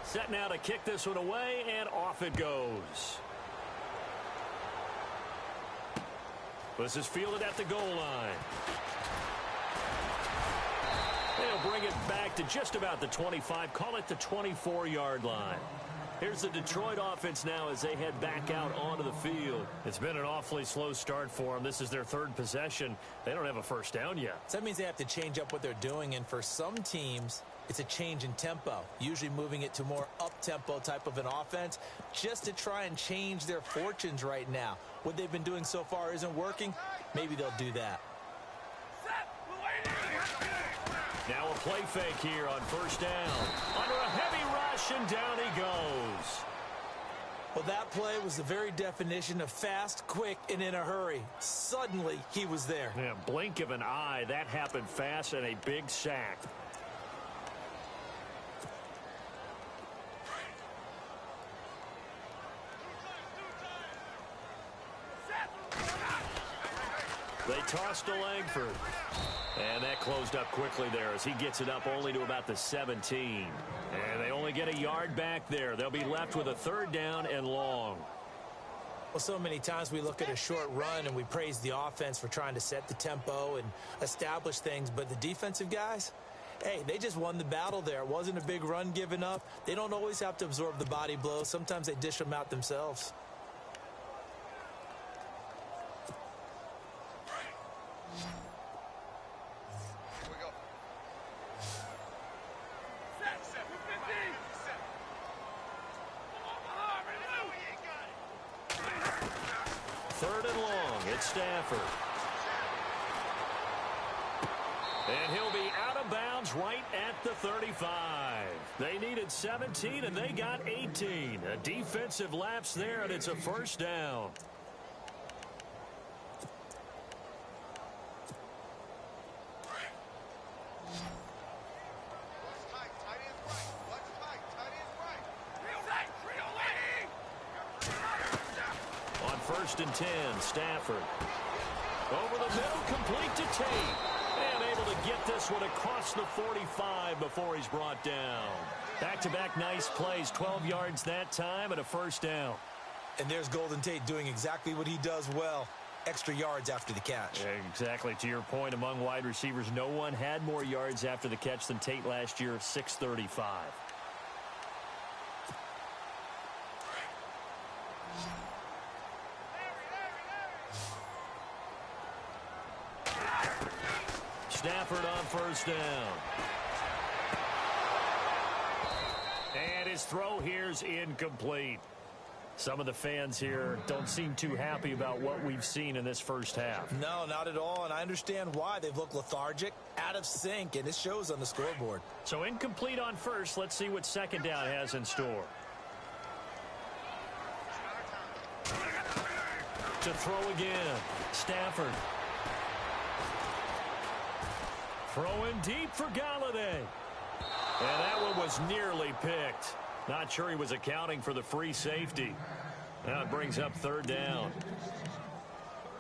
Set now to kick this one away, and off it goes. This is fielded at the goal line. They'll bring it back to just about the 25, call it the 24-yard line. Here's the Detroit offense now as they head back out onto the field. It's been an awfully slow start for them. This is their third possession. They don't have a first down yet. So that means they have to change up what they're doing, and for some teams, it's a change in tempo, usually moving it to more up-tempo type of an offense just to try and change their fortunes right now. What they've been doing so far isn't working. Maybe they'll do that. Now a play fake here on first down. Under a heavy rush, and down he goes. Well, that play was the very definition of fast, quick, and in a hurry. Suddenly, he was there. Yeah, blink of an eye. That happened fast, and a big sack. They tossed to Langford. And that closed up quickly there as he gets it up only to about the 17. And they only get a yard back there. They'll be left with a third down and long. Well, so many times we look at a short run and we praise the offense for trying to set the tempo and establish things. But the defensive guys, hey, they just won the battle there. It wasn't a big run given up. They don't always have to absorb the body blows. Sometimes they dish them out themselves. Third and long, it's Stafford. And he'll be out of bounds right at the 35. They needed 17, and they got 18. A defensive lapse there, and it's a first down. First and 10, Stafford. Over the middle, complete to Tate. And able to get this one across the 45 before he's brought down. Back-to-back nice plays, 12 yards that time and a first down. And there's Golden Tate doing exactly what he does well. Extra yards after the catch. Exactly. To your point, among wide receivers, no one had more yards after the catch than Tate last year, 635. Stafford on first down. And his throw here's incomplete. Some of the fans here don't seem too happy about what we've seen in this first half. No, not at all, and I understand why. They've looked lethargic, out of sync, and it shows on the scoreboard. So incomplete on first. Let's see what second down has in store. To throw again, Stafford. Throwing deep for Galladay. And that one was nearly picked. Not sure he was accounting for the free safety. Now it brings up third down.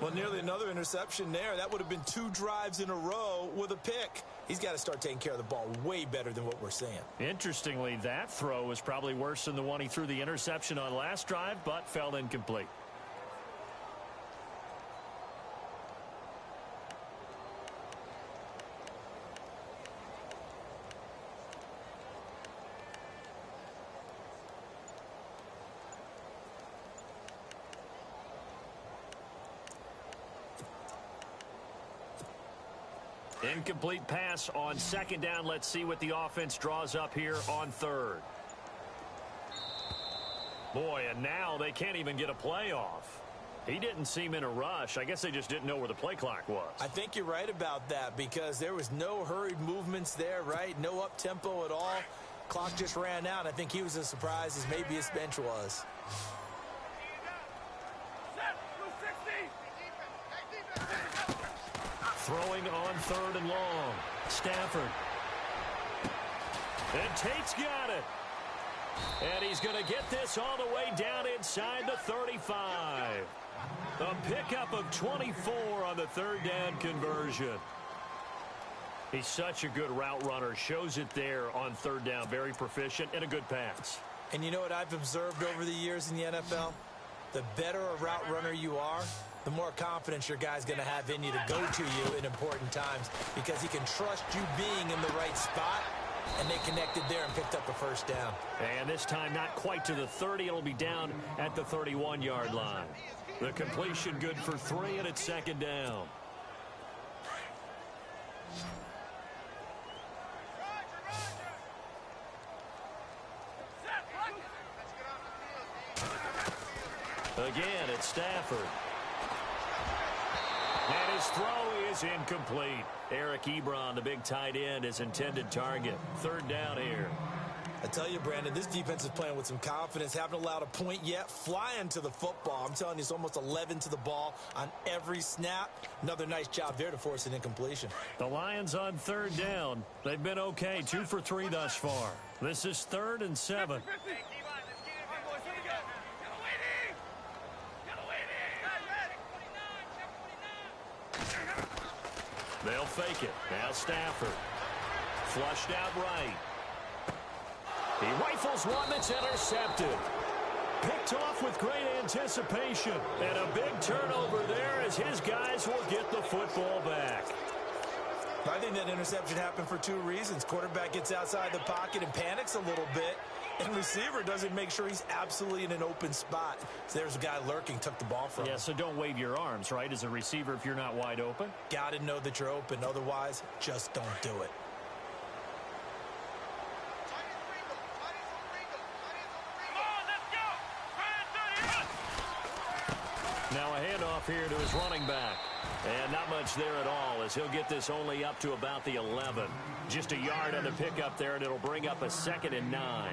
Well, nearly another interception there. That would have been 2 drives in a row with a pick. He's got to start taking care of the ball way better than what we're seeing. Interestingly, that throw was probably worse than the one he threw the interception on last drive, but fell incomplete. Incomplete pass on second down. Let's see what the offense draws up here on third. Boy, and now they can't even get a play off. He didn't seem in a rush. I guess they just didn't know where the play clock was. I think you're right about that because there was no hurried movements there, right? No up-tempo at all. Clock just ran out. I think he was as surprised as maybe his bench was. Throwing on third and long. Stafford. And Tate's got it. And he's going to get this all the way down inside the 35. A pickup of 24 on the third down conversion. He's such a good route runner. Shows it there on third down. Very proficient and a good pass. And you know what I've observed over the years in the NFL? The better a route runner you are, the more confidence your guy's going to have in you to go to you in important times because he can trust you being in the right spot, and they connected there and picked up a first down. And this time not quite to the 30. It'll be down at the 31-yard line. The completion good for 3, and it's second down. Again, it's Stafford. And his throw is incomplete. Eric Ebron, the big tight end, his intended target. Third down here. I tell you, Brandon, this defense is playing with some confidence. Haven't allowed a point yet. Flying to the football. I'm telling you, it's almost 11 to the ball on every snap. Another nice job there to force an incompletion. The Lions on third down. They've been okay. 2 for 3 thus far. This is 3rd and 7. They'll fake it. Now Stafford. Flushed out right. He rifles one that's intercepted. Picked off with great anticipation. And a big turnover there as his guys will get the football back. I think that interception happened for 2 reasons. Quarterback gets outside the pocket and panics a little bit. And receiver doesn't make sure he's absolutely in an open spot. So there's a guy lurking, took the ball from him. Yeah, so don't wave your arms, right, as a receiver if you're not wide open. Got to know that you're open. Otherwise, just don't do it. Now a handoff here to his running back. And not much there at all as he'll get this only up to about the 11. Just a yard on the pickup there, and it'll bring up a 2nd and 9.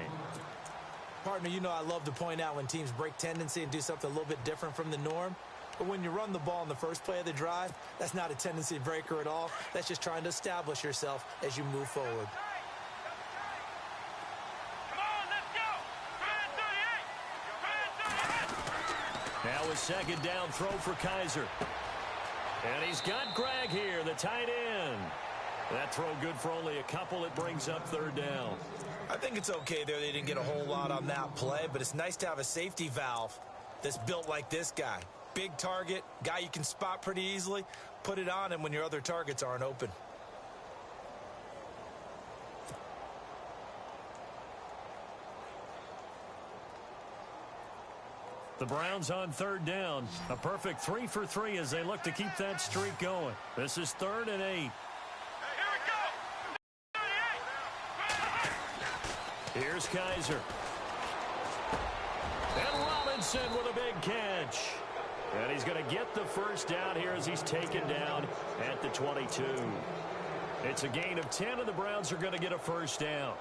Partner, you know I love to point out when teams break tendency and do something a little bit different from the norm. But when you run the ball in the first play of the drive, that's not a tendency breaker at all. That's just trying to establish yourself as you move forward. Now a 2nd down throw for Kaiser. And he's got Gregg here, the tight end. That throw good for only a couple. It brings up 3rd down. I think it's okay there. They didn't get a whole lot on that play, but it's nice to have a safety valve that's built like this guy. Big target, guy you can spot pretty easily. Put it on him when your other targets aren't open. The Browns on 3rd down. A perfect 3 for 3 as they look to keep that streak going. This is 3rd and 8. Here's Kaiser. And Robinson with a big catch. And he's going to get the first down here as he's taken down at the 22. It's a gain of 10, and the Browns are going to get a first down.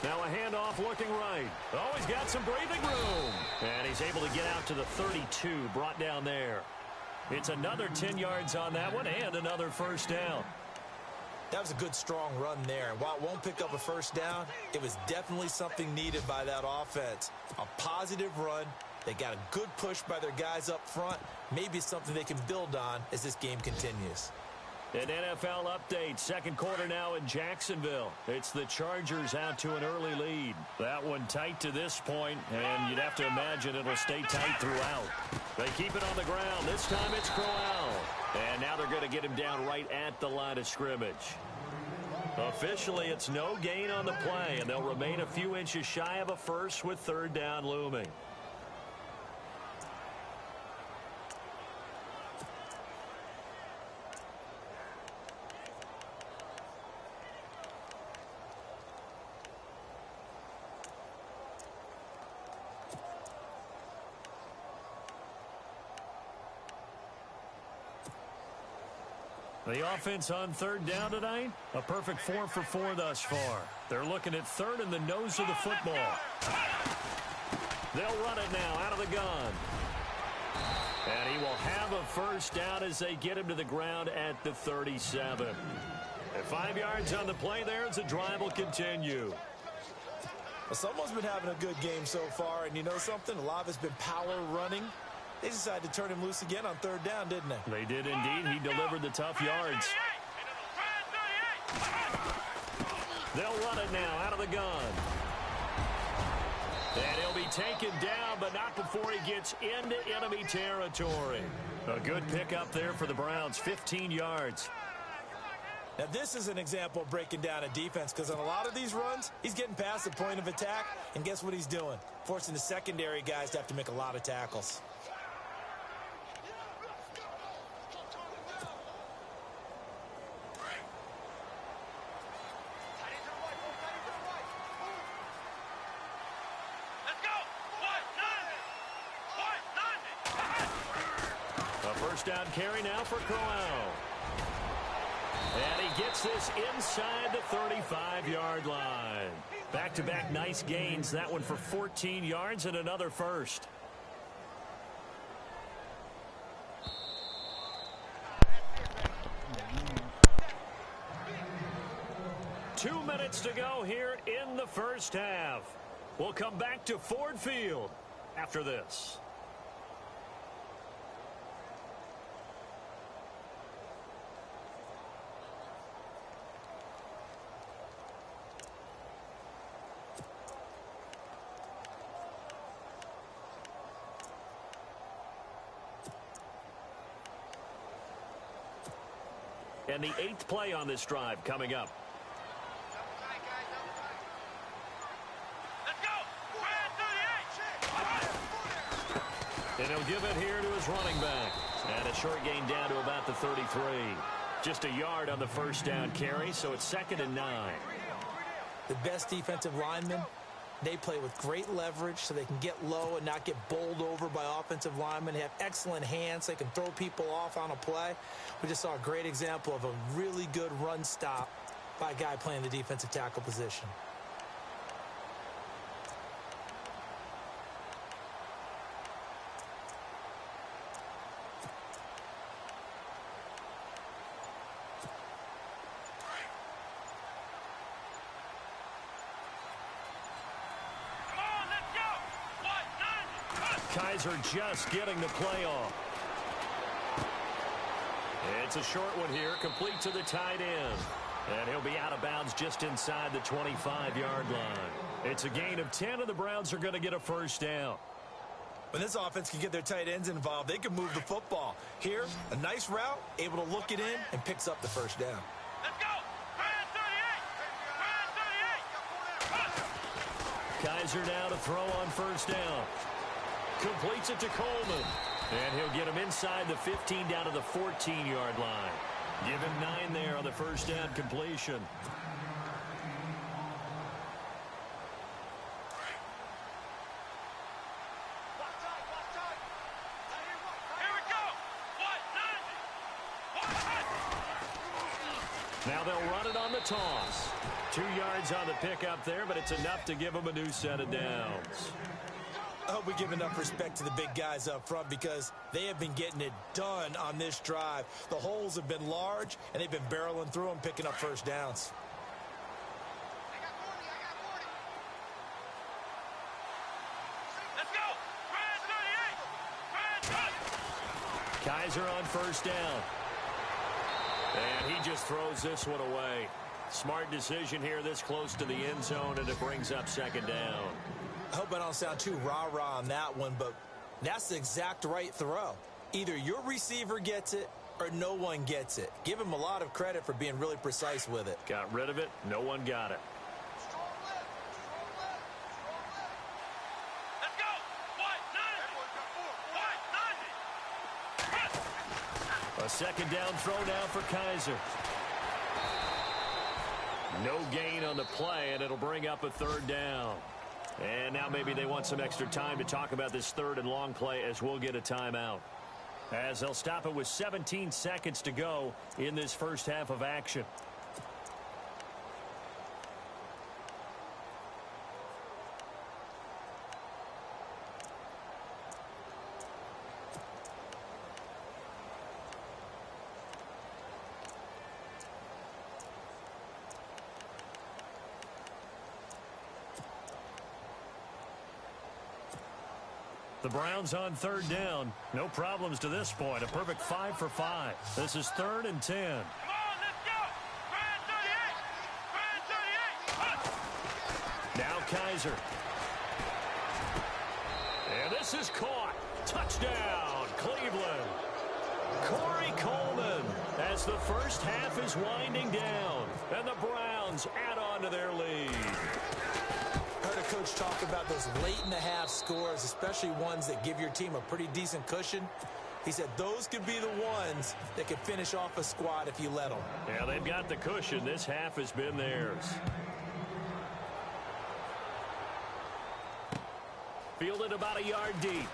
Now a handoff looking right. Oh, he's got some breathing room. And he's able to get out to the 32, brought down there. It's another 10 yards on that one and another first down. That was a good, strong run there. And while it won't pick up a first down, it was definitely something needed by that offense. A positive run. They got a good push by their guys up front. Maybe it's something they can build on as this game continues. An NFL update. Second quarter now in Jacksonville. It's the Chargers out to an early lead. That one tight to this point, and you'd have to imagine it'll stay tight throughout. They keep it on the ground. This time it's Crowell. And now they're going to get him down right at the line of scrimmage. Officially, it's no gain on the play, and they'll remain a few inches shy of a first with third down looming. The offense on third down tonight, a perfect 4 for 4 thus far. They're looking at third in the nose of the football. They'll run it now out of the gun. And he will have a first down as they get him to the ground at the 37. At 5 yards on the play there as the drive will continue. Well, someone's been having a good game so far, and you know something? A lot of it's been power running. They decided to turn him loose again on third down, didn't they? They did indeed. He delivered the tough yards. They'll run it now out of the gun. And he'll be taken down, but not before he gets into enemy territory. A good pickup there for the Browns, 15 yards. Now, this is an example of breaking down a defense, because on a lot of these runs, he's getting past the point of attack, and guess what he's doing? Forcing the secondary guys to have to make a lot of tackles. First down carry now for Crowell. And he gets this inside the 35-yard line. Back-to-back nice gains. That one for 14 yards and another first. Two minutes to go here in the first half. We'll come back to Ford Field after this. And the 8th play on this drive coming up. And he'll give it here to his running back. And a short gain down to about the 33. Just a yard on the first down carry, so it's 2nd and 9. The best defensive linemen, they play with great leverage so they can get low and not get bowled over by offensive linemen. They have excellent hands. They can throw people off on a play. We just saw a great example of a really good run stop by a guy playing the defensive tackle position. Kaiser just getting the play off. It's a short one here, complete to the tight end. And he'll be out of bounds just inside the 25-yard line. It's a gain of 10, and the Browns are going to get a first down. When this offense can get their tight ends involved, they can move the football. Here, a nice route, able to look it in, and picks up the first down. Let's go! Brand 38! Kaiser now to throw on first down. Completes it to Coleman. And he'll get him inside the 15 down to the 14-yard line. Give him 9 there on the first down completion. Here we go! Now they'll run it on the toss. 2 yards on the pickup there, but it's enough to give them a new set of downs. I hope we give enough respect to the big guys up front, because they have been getting it done on this drive. The holes have been large, and they've been barreling through them, picking up first downs. Let's go! Brand 38! Kaiser on first down. And he just throws this one away. Smart decision here this close to the end zone, and it brings up second down. I hope I don't sound too rah-rah on that one, but that's the exact right throw. Either your receiver gets it or no one gets it. Give him a lot of credit for being really precise with it. Got rid of it. No one got it. Let's go. A second down throw now for Kaiser. No gain on the play, and it'll bring up a third down. And now maybe they want some extra time to talk about this third and long play as we'll get a timeout. As they'll stop it with 17 seconds to go in this first half of action. The Browns on third down. No problems to this point. A perfect 5 for 5. This is 3rd and 10. Come on, let's go. Brand 38. Now Kaiser. And this is caught. Touchdown, Cleveland. Corey Coleman as the first half is winding down. And the Browns add on to their lead. Heard a coach talk about those late-in-the-half scores, especially ones that give your team a pretty decent cushion. He said those could be the ones that could finish off a squad if you let them. Yeah, they've got the cushion. This half has been theirs. Fielded about a yard deep.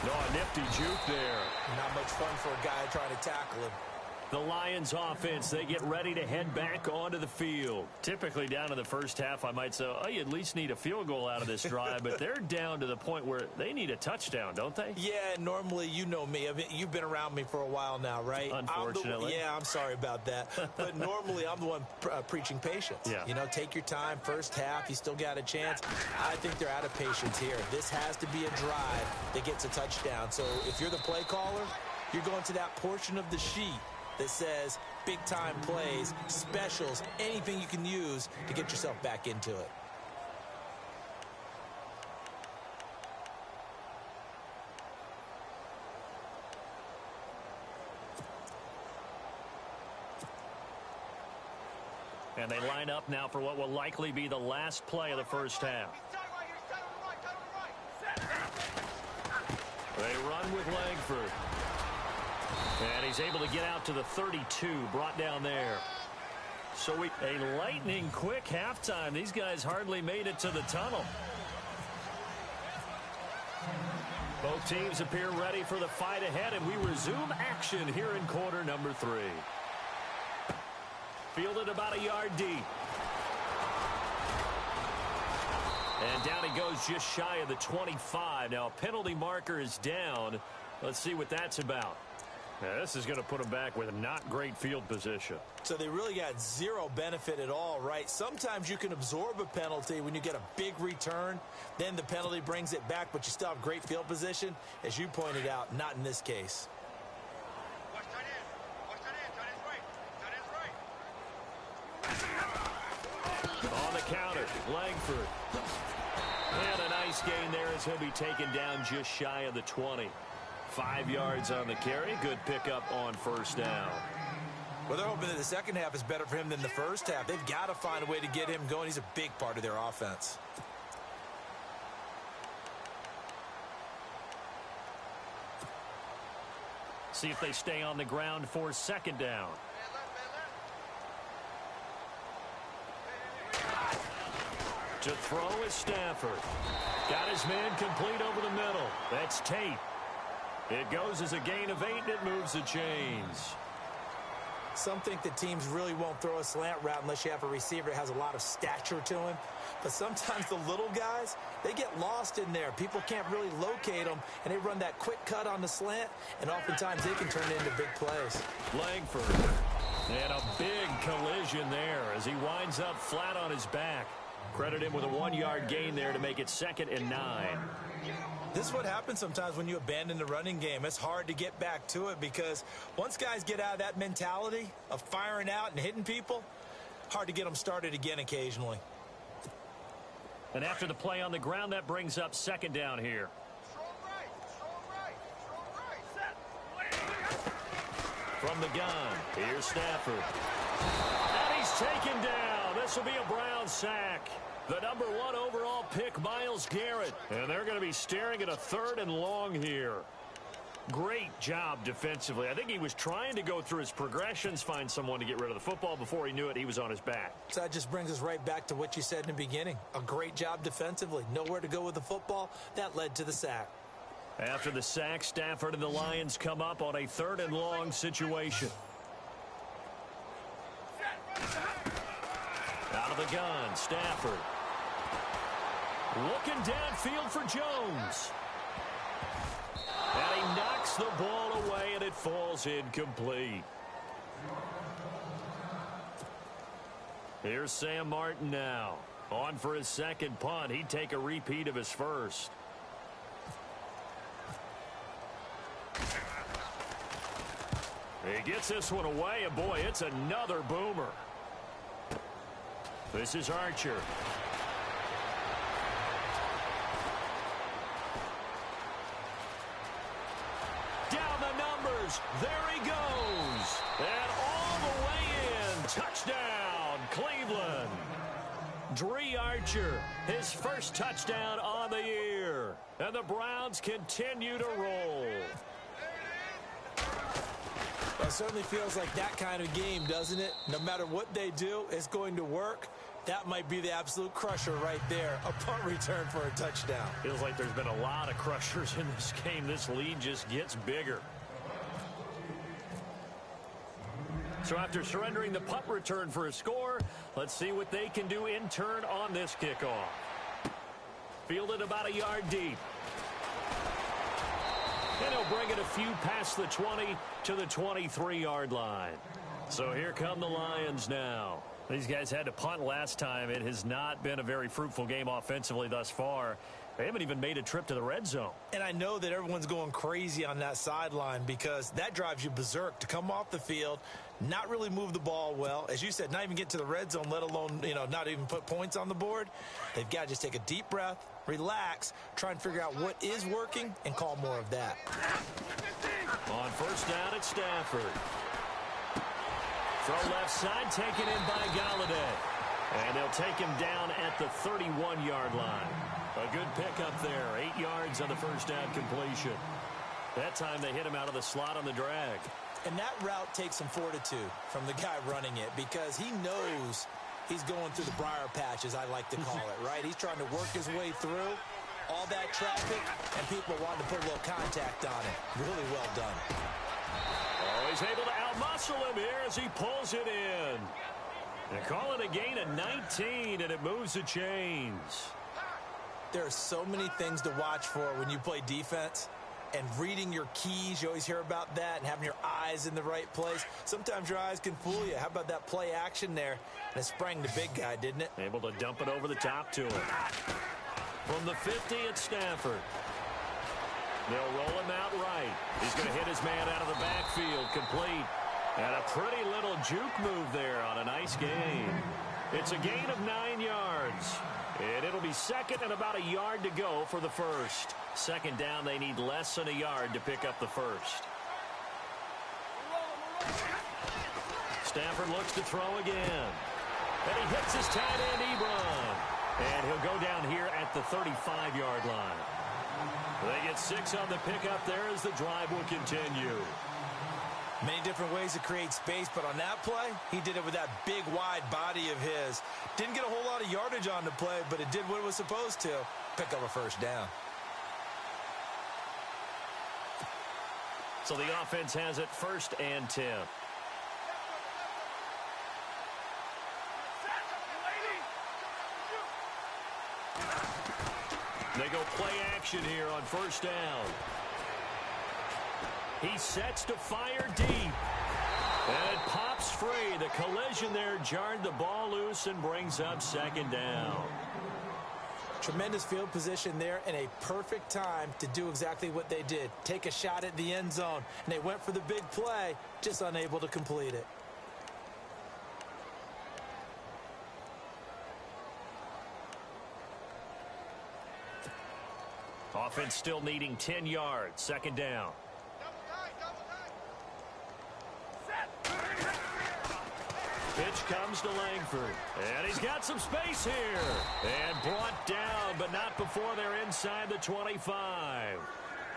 No, a nifty juke there. Not much fun for a guy trying to tackle him. The Lions offense, they get ready to head back onto the field. Typically down in the first half, I might say, oh, you at least need a field goal out of this drive, but they're down to the point where they need a touchdown, don't they? Yeah, normally, you know me. I mean, you've been around me for a while now, right? Unfortunately. I'm sorry about that. But normally, I'm the one preaching patience. Yeah. You know, take your time. First half, you still got a chance. I think they're out of patience here. This has to be a drive that gets a touchdown. So if you're the play caller, you're going to that portion of the sheet that says big-time plays, specials, anything you can use to get yourself back into it. And they line up now for what will likely be the last play of the first half. They run with Langford. And he's able to get out to the 32, brought down there. So a lightning quick halftime. These guys hardly made it to the tunnel. Both teams appear ready for the fight ahead, and we resume action here in quarter number 3. Fielded about a yard deep. And down he goes just shy of the 25. Now a penalty marker is down. Let's see what that's about. Now, this is going to put them back with a not great field position. So they really got zero benefit at all, right? Sometimes you can absorb a penalty when you get a big return. Then the penalty brings it back, but you still have great field position. As you pointed out, not in this case. On the counter, Langford. And a nice gain there as he'll be taken down just shy of the 20. 5 yards on the carry. Good pickup on first down. Well, they're hoping that the second half is better for him than the first half. They've got to find a way to get him going. He's a big part of their offense. See if they stay on the ground for second down. To throw is Stafford. Got his man complete over the middle. That's Tate. It goes as a gain of 8, and it moves the chains. Some think that teams really won't throw a slant route unless you have a receiver that has a lot of stature to him. But sometimes the little guys, they get lost in there. People can't really locate them, and they run that quick cut on the slant, and oftentimes they can turn it into big plays. Langford. And a big collision there as he winds up flat on his back. Credit him with a 1-yard gain there to make it 2nd and 9. This is what happens sometimes when you abandon the running game. It's hard to get back to it because once guys get out of that mentality of firing out and hitting people, hard to get them started again occasionally. And after the play on the ground, that brings up 2nd down here. From the gun, here's Stafford. And he's taken down. This will be a Brown sack. The #1 overall pick, Myles Garrett. And they're going to be staring at a 3rd and long here. Great job defensively. I think he was trying to go through his progressions, find someone to get rid of the football. Before he knew it, he was on his back. So that just brings us right back to what you said in the beginning. A great job defensively. Nowhere to go with the football. That led to the sack. After the sack, Stafford and the Lions come up on a 3rd and long situation. Out of the gun, Stafford. Looking downfield for Jones. And he knocks the ball away, and it falls incomplete. Here's Sam Martin now. On for his 2nd punt. He'd take a repeat of his first. He gets this one away, and boy, it's another boomer. This is Archer. Down the numbers. There he goes. And all the way in. Touchdown, Cleveland. Dre Archer, his first touchdown on the year. And the Browns continue to roll. It certainly feels like that kind of game, doesn't it? No matter what they do, it's going to work. That might be the absolute crusher right there. A punt return for a touchdown. Feels like there's been a lot of crushers in this game. This lead just gets bigger. So after surrendering the punt return for a score, let's see what they can do in turn on this kickoff. Fielded about a yard deep. And he'll bring it a few past the 20 to the 23-yard line. So here come the Lions now. These guys had to punt last time. It has not been a very fruitful game offensively thus far. They haven't even made a trip to the red zone. And I know that everyone's going crazy on that sideline because that drives you berserk to come off the field, not really move the ball well. As you said, not even get to the red zone, let alone, not even put points on the board. They've got to just take a deep breath, relax, try and figure out what is working, and call more of that. On first down, it's Stafford. Throw left side, taken in by Galladay. And they'll take him down at the 31-yard line. A good pickup there. 8 yards on the first down completion. That time they hit him out of the slot on the drag. And that route takes some fortitude from the guy running it because he knows he's going through the briar patch, as I like to call it, right? He's trying to work his way through all that traffic, and people wanting to put a little contact on it. Really well done. Oh, he's able to outmuscle him here as he pulls it in. They call it a gain of 19, and it moves the chains. There are so many things to watch for when you play defense. And reading your keys, you always hear about that, and having your eyes in the right place. Sometimes your eyes can fool you. How about that play action there? And it sprang the big guy, didn't it? Able to dump it over the top to him. From the 50, it's Stafford. They'll roll him out right. He's going to hit his man out of the backfield, complete. And a pretty little juke move there on a nice gain. It's a gain of 9 yards. And it'll be second and about a yard to go for the first. Second down, they need less than a yard to pick up the first. Stafford looks to throw again. And he hits his tight end, Ebron. And he'll go down here at the 35-yard line. They get 6 on the pickup there as the drive will continue. Many different ways to create space, but on that play, he did it with that big, wide body of his. Didn't get a whole lot of yardage on the play, but it did what it was supposed to. Pick up a first down. So the offense has it 1st and 10. They go play action here on first down. He sets to fire deep. And it pops free. The collision there jarred the ball loose and brings up second down. Tremendous field position there and a perfect time to do exactly what they did. Take a shot at the end zone. And they went for the big play, just unable to complete it. Offense still needing 10 yards. Second down. Pitch comes to Langford. And he's got some space here. And brought down, but not before they're inside the 25.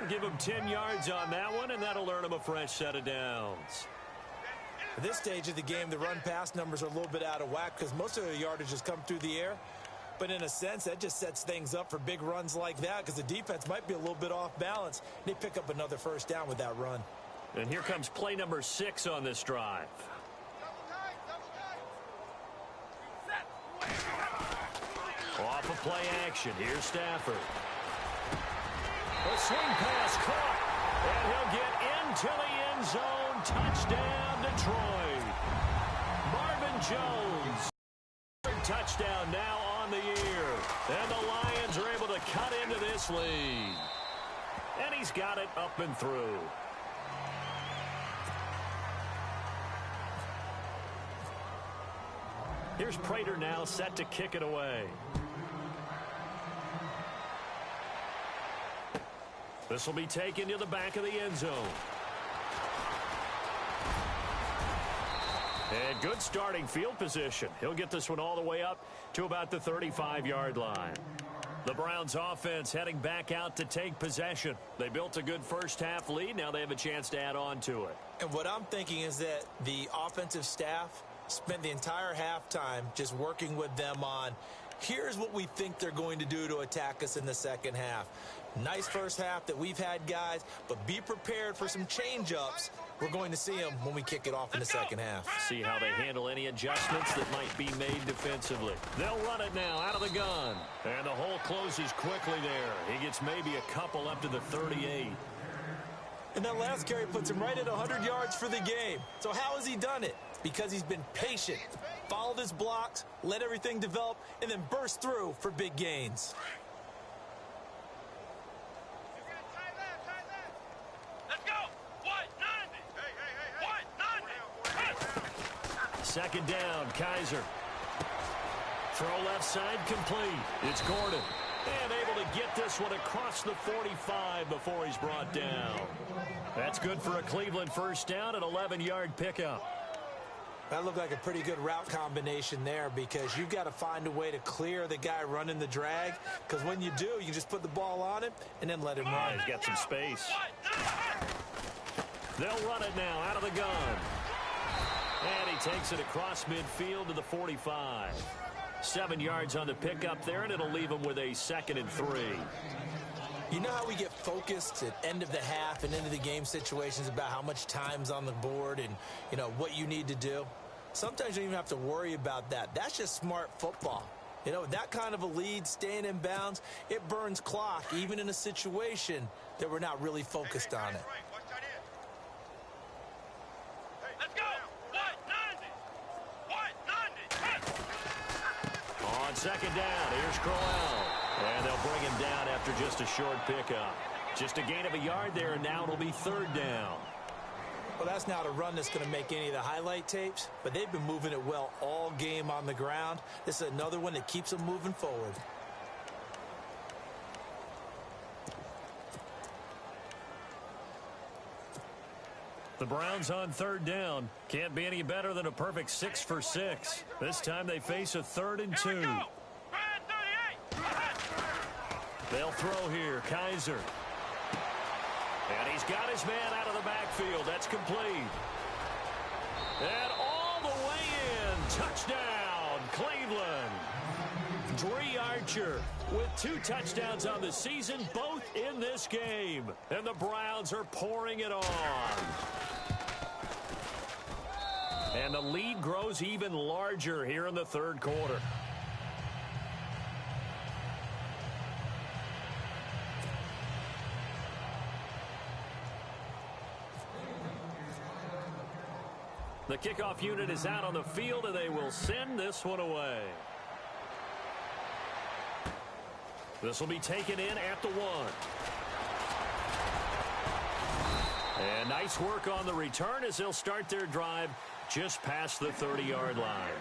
Give him 10 yards on that one, and that'll earn him a fresh set of downs. At this stage of the game, the run-pass numbers are a little bit out of whack because most of the yardage has come through the air. But in a sense, that just sets things up for big runs like that because the defense might be a little bit off balance. They pick up another first down with that run. And here comes play number 6 on this drive. Off of play action. Here's Stafford. A swing pass caught. And he'll get into the end zone. Touchdown, Detroit. Marvin Jones. Touchdown now on the year. And the Lions are able to cut into this lead. And he's got it up and through. Here's Prater now set to kick it away. This will be taken to the back of the end zone. And good starting field position. He'll get this one all the way up to about the 35-yard line. The Browns offense heading back out to take possession. They built a good first-half lead. Now they have a chance to add on to it. And what I'm thinking is that the offensive staff spent the entire halftime just working with them on, here's what we think they're going to do to attack us in the second half. Nice first half that we've had, guys, but be prepared for some change-ups. We're going to see them when we kick it off in the second half. See how they handle any adjustments that might be made defensively. They'll run it now out of the gun. And the hole closes quickly there. He gets maybe a couple up to the 38. And that last carry puts him right at 100 yards for the game. So how has he done it? Because he's been patient, followed his blocks, let everything develop, and then burst through for big gains. Let's go. What? 90. Hey. What? 90. Second down, Kaiser. Throw left side complete. It's Gordon. And able to get this one across the 45 before he's brought down. That's good for a Cleveland first down, an 11-yard pickup. That looked like a pretty good route combination there because you've got to find a way to clear the guy running the drag because when you do, you just put the ball on him and then let him run. He's got some space. They'll run it now out of the gun. And he takes it across midfield to the 45. 7 yards on the pickup there, and it'll leave him with a 2nd and 3. You know how we get focused at end of the half and into the game situations about how much time's on the board and, you know, what you need to do? Sometimes you don't even have to worry about that. That's just smart football. You know, that kind of a lead, staying in bounds, it burns clock, even in a situation that we're not really focused on it. Let's go. What? 90. On second down, here's Crowell. And they'll bring him down after just a short pickup. Just a gain of a yard there, and now it'll be 3rd down. Well, that's not a run that's going to make any of the highlight tapes, but they've been moving it well all game on the ground. This is another one that keeps them moving forward. The Browns on 3rd down. Can't be any better than a perfect 6 for 6. This time they face a 3rd and 2. They'll throw here. Kaiser. And he's got his man out of the backfield. That's complete. And all the way in. Touchdown, Cleveland. Dre Archer with 2 touchdowns on the season, both in this game. And the Browns are pouring it on. And the lead grows even larger here in the 3rd quarter. The kickoff unit is out on the field, and they will send this one away. This will be taken in at the 1. And nice work on the return as they'll start their drive just past the 30-yard line.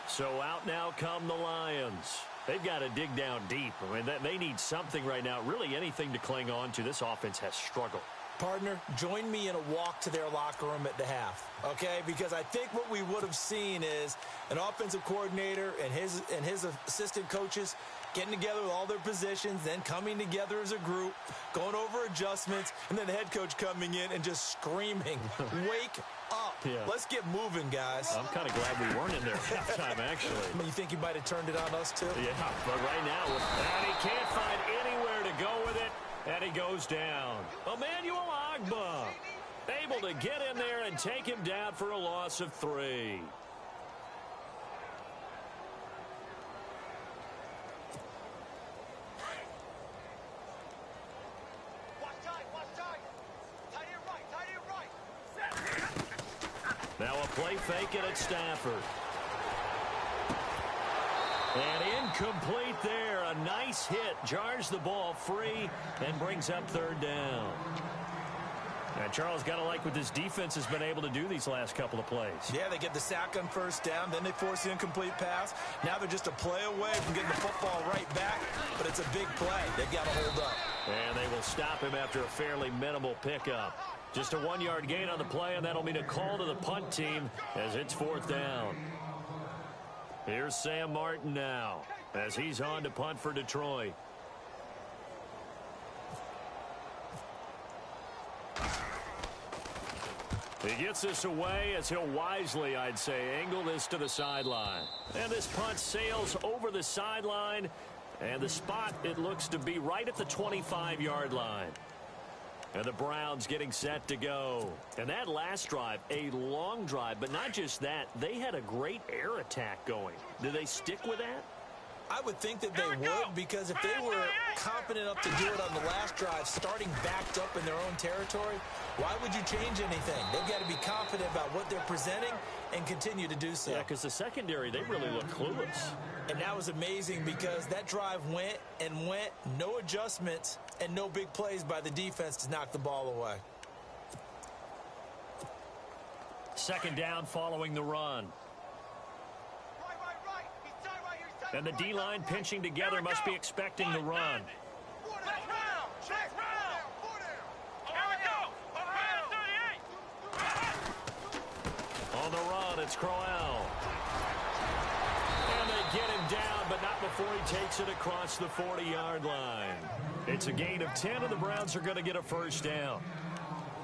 So out now come the Lions. They've got to dig down deep. I mean, they need something right now, really anything to cling on to. This offense has struggled. Partner, join me in a walk to their locker room at the half, okay? Because I think what we would have seen is an offensive coordinator and his assistant coaches getting together with all their positions, then coming together as a group, going over adjustments, and then the head coach coming in and just screaming, wake up. Yeah. Let's get moving, guys. I'm kind of glad we weren't in there at halftime, actually. I mean, you think he might have turned it on us, too? Yeah, but right now, and he can't find anywhere to go with it, and he goes down. Emmanuel Ogbah able to get in there and take him down for a loss of 3. Now a play fake it at Stafford. And incomplete there. A nice hit. Jars the ball free and brings up 3rd down. And Charles, got to like what this defense has been able to do these last couple of plays. Yeah, they get the sack on 1st down. Then they force the incomplete pass. Now they're just a play away from getting the football right back. But it's a big play. They've got to hold up. And they will stop him after a fairly minimal pickup. Just a 1-yard gain on the play, and that'll mean a call to the punt team as it's 4th down. Here's Sam Martin now as he's on to punt for Detroit. He gets this away as he'll wisely, I'd say, angle this to the sideline. And this punt sails over the sideline, and the spot, it looks to be right at the 25-yard line. And the Browns getting set to go. And that last drive, a long drive, but not just that, they had a great air attack going. Do they stick with that? I would think that they would, because if they were confident enough to do it on the last drive, starting backed up in their own territory, why would you change anything? They've got to be confident about what they're presenting and continue to do so. Yeah, because the secondary, they really look clueless. And that was amazing because that drive went and went, no adjustments, and no big plays by the defense to knock the ball away. 2nd down following the run. And the D-line pinching together must be expecting the run. On the run, it's Crowell. And they get him down, but not before he takes it across the 40-yard line. It's a gain of 10, and the Browns are going to get a 1st down.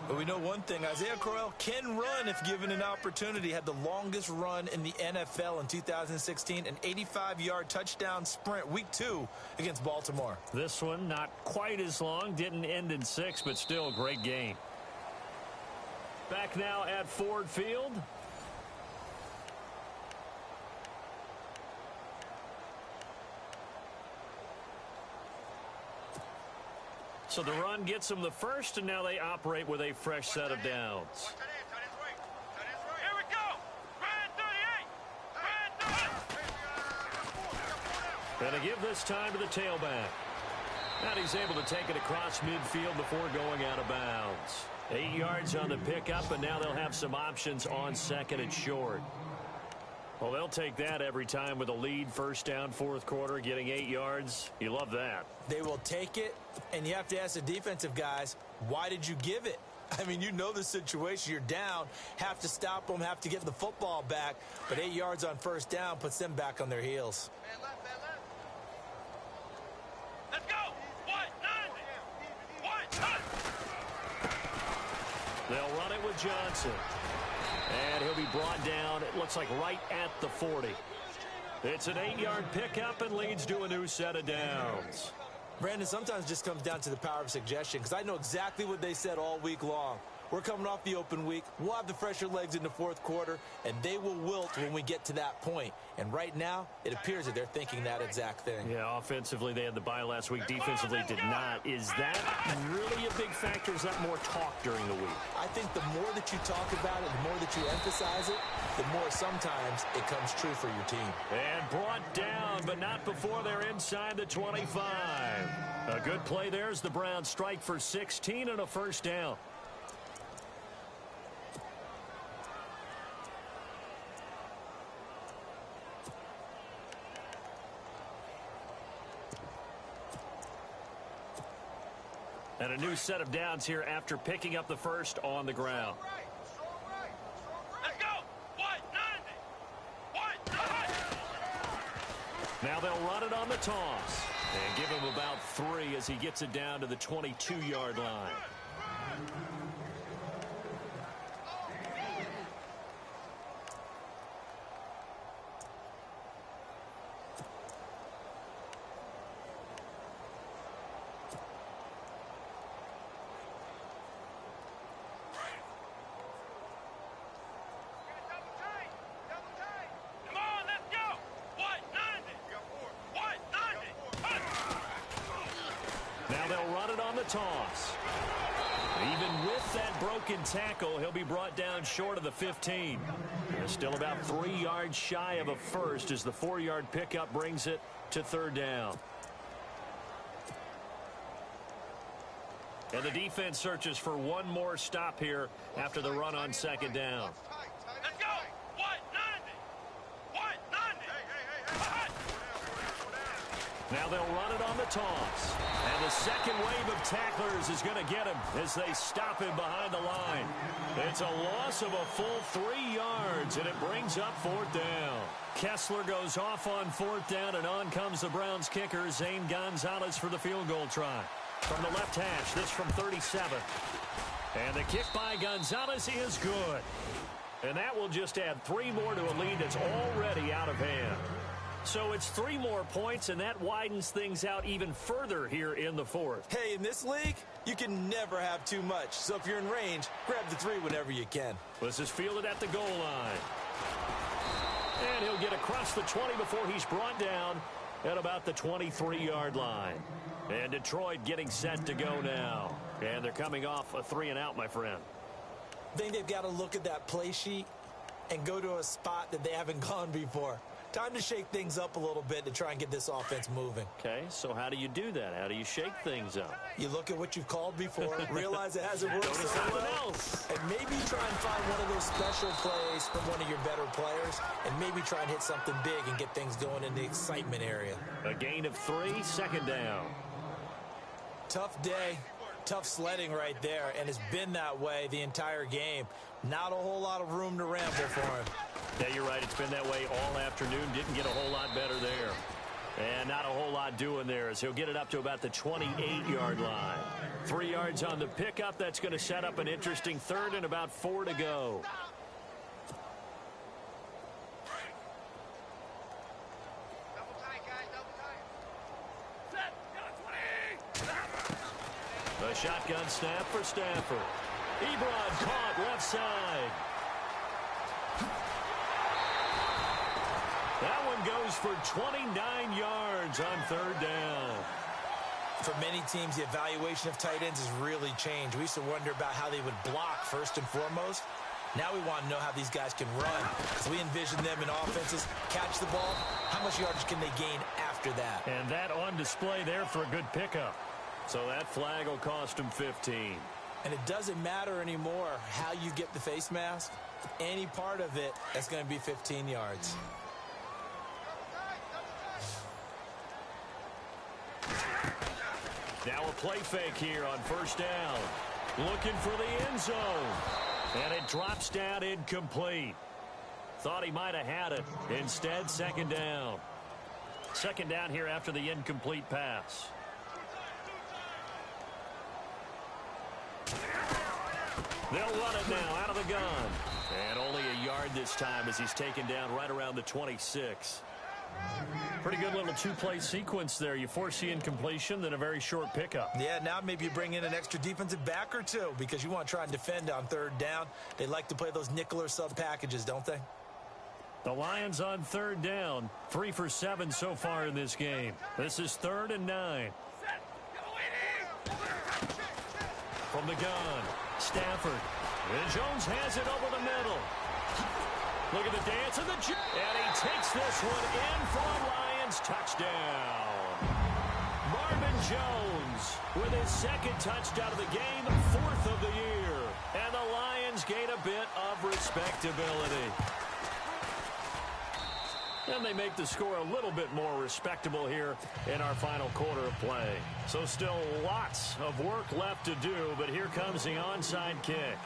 But we know one thing, Isaiah Crowell can run if given an opportunity. Had the longest run in the NFL in 2016, an 85-yard touchdown sprint, week 2 against Baltimore. This one not quite as long, didn't end in 6, but still a great game. Back now at Ford Field. So the run gets them the first, and now they operate with a fresh set of downs. Here we go. And to give this time to the tailback. And he's able to take it across midfield before going out of bounds. 8 yards on the pickup, and now they'll have some options on 2nd and short. Well, they'll take that every time with a lead, 1st down, 4th quarter, getting 8 yards. You love that. They will take it, and you have to ask the defensive guys, why did you give it? I mean, you know the situation. You're down, have to stop them, have to get the football back, but 8 yards on 1st down puts them back on their heels. Let's go. 1, 9. They'll run it with Johnson. And he'll be brought down, it looks like right at the 40. It's an 8-yard pickup and leads to a new set of downs. Brandon, sometimes it just comes down to the power of suggestion, because I know exactly what they said all week long. We're coming off the open week. We'll have the fresher legs in the fourth quarter, and they will wilt when we get to that point. And right now, it appears that they're thinking that exact thing. Yeah, offensively, they had the bye last week. Defensively, did not. Is that really a big factor? Is that more talk during the week? I think the more that you talk about it, the more that you emphasize it, the more sometimes it comes true for your team. And brought down, but not before they're inside the 25. A good play there as the Browns strike for 16 and a first down. And a new set of downs here after picking up the first on the ground. Let's go. What? 90. What? Now they'll run it on the toss. And give him about 3 as he gets it down to the 22-yard line. Come on, let's go. What? 90. What? 90. Now they'll run it on the toss. Even with that broken tackle, he'll be brought down short of the 15. They're still about 3 yards shy of a first as the 4-yard pickup brings it to third down. And the defense searches for one more stop here after the run on second down. Let's go. What? 90. What? 90. Now they'll run it on the toss. And the second wave of tacklers is going to get him as they stop him behind the line. It's a loss of a full 3 yards, and it brings up fourth down. Kessler goes off on fourth down, and on comes the Browns kicker, Zane Gonzalez, for the field goal try. From the left hash, this from 37. And the kick by Gonzalez is good. And that will just add 3 more to a lead that's already out of hand. So it's 3 more points, and that widens things out even further here in the fourth. Hey, in this league, you can never have too much. So if you're in range, grab the 3 whenever you can. This is fielded at the goal line. And he'll get across the 20 before he's brought down at about the 23-yard line. And Detroit getting set to go now. And they're coming off a 3-and-out, my friend. I think they've got to look at that play sheet and go to a spot that they haven't gone before. Time to shake things up a little bit to try and get this offense moving. Okay, so how do you do that? How do you shake things up? You look at what you've called before, realize it hasn't worked Notice so something well, else. and maybe try and find one of those special plays from one of your better players, and maybe try and hit something big and get things going in the excitement area. A gain of 3, second down. Tough day, tough sledding right there, and it's been that way the entire game. Not a whole lot of room to ramble for him. Yeah, you're right. It's been that way all afternoon. Didn't get a whole lot better there. And not a whole lot doing there as he'll get it up to about the 28-yard line. 3 yards on the pickup. That's going to set up an interesting third and about 4 to go. Double tight, guys. Double tight. Set. Got 20. The shotgun snap for Stafford. Ebron caught left side. That one goes for 29 yards on third down. For many teams, the evaluation of tight ends has really changed. We used to wonder about how they would block first and foremost. Now we want to know how these guys can run. So we envision them in offenses, catch the ball. How much yardage can they gain after that? And that on display there for a good pickup. So that flag will cost him 15. And it doesn't matter anymore how you get the face mask. Any part of it, that's going to be 15 yards. Now a play fake here on first down. Looking for the end zone. And it drops down incomplete. Thought he might have had it. Instead, second down. Second down here after the incomplete pass. They'll run it now out of the gun. And only a yard this time as he's taken down right around the 26. Pretty good little two-play sequence there. You force the incompletion, then a very short pickup. Yeah, now maybe you bring in an extra defensive back or two because you want to try and defend on third down. They like to play those nickel or sub packages, don't they? The Lions on third down, 3 for 7 so far in this game. This is 3rd and 9. From the gun, Stafford. And Jones has it over the middle. Look at the dance of the and he takes this one in for a Lions touchdown. Marvin Jones with his 2nd touchdown of the game, 4th of the year. And the Lions gain a bit of respectability. And they make the score a little bit more respectable here in our final quarter of play. So still lots of work left to do, but here comes the onside kick.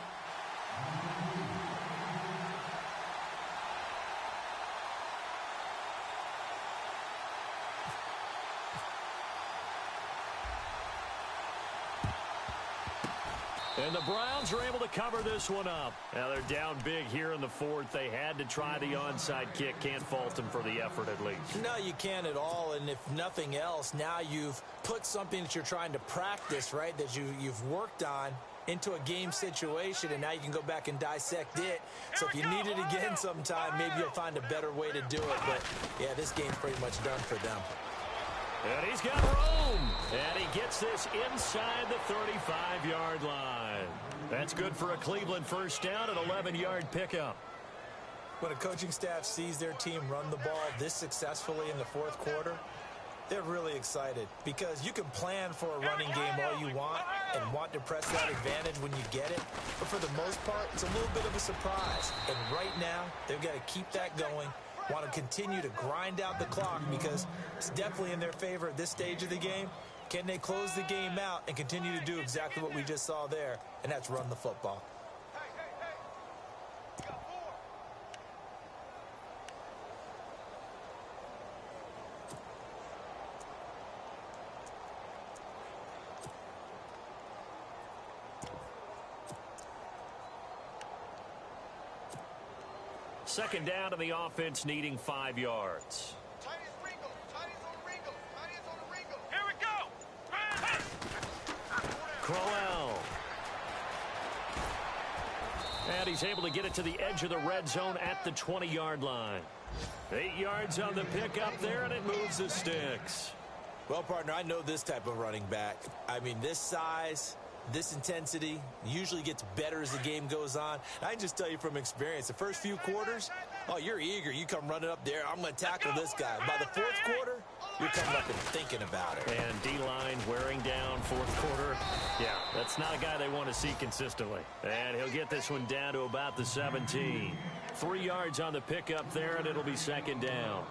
And the Browns are able to cover this one up. Now they're down big here in the 4th. They had to try the onside kick. Can't fault them for the effort at least. No, you can't at all. And if nothing else, now you've put something that you're trying to practice, right, that you've worked on into a game situation, and now you can go back and dissect it. So if you need it again sometime, maybe you'll find a better way to do it. But, yeah, this game's pretty much done for them. And he's got room. And he gets this inside the 35-yard line. That's good for a Cleveland first down, an 11-yard pickup. When a coaching staff sees their team run the ball this successfully in the 4th quarter, they're really excited because you can plan for a running game all you want and want to press that advantage when you get it. But for the most part, it's a little bit of a surprise. And right now, they've got to keep that going. Want to continue to grind out the clock because it's definitely in their favor at this stage of the game. Can they close the game out and continue to do exactly what we just saw there, and that's run the football? Second down to the offense, needing 5 yards. Here we go. Crowell. And he's able to get it to the edge of the red zone at the 20-yard line. 8 yards on the pickup there, and it moves the sticks. Well, partner, I know this type of running back. I mean, this size, this intensity usually gets better as the game goes on. I can just tell you from experience, the first few quarters, oh, you're eager. You come running up there, I'm going to tackle this guy. By the 4th quarter, you're coming up and thinking about it. And D-line wearing down 4th quarter. Yeah, that's not a guy they want to see consistently. And he'll get this one down to about the 17. 3 yards on the pickup there, and it'll be second down.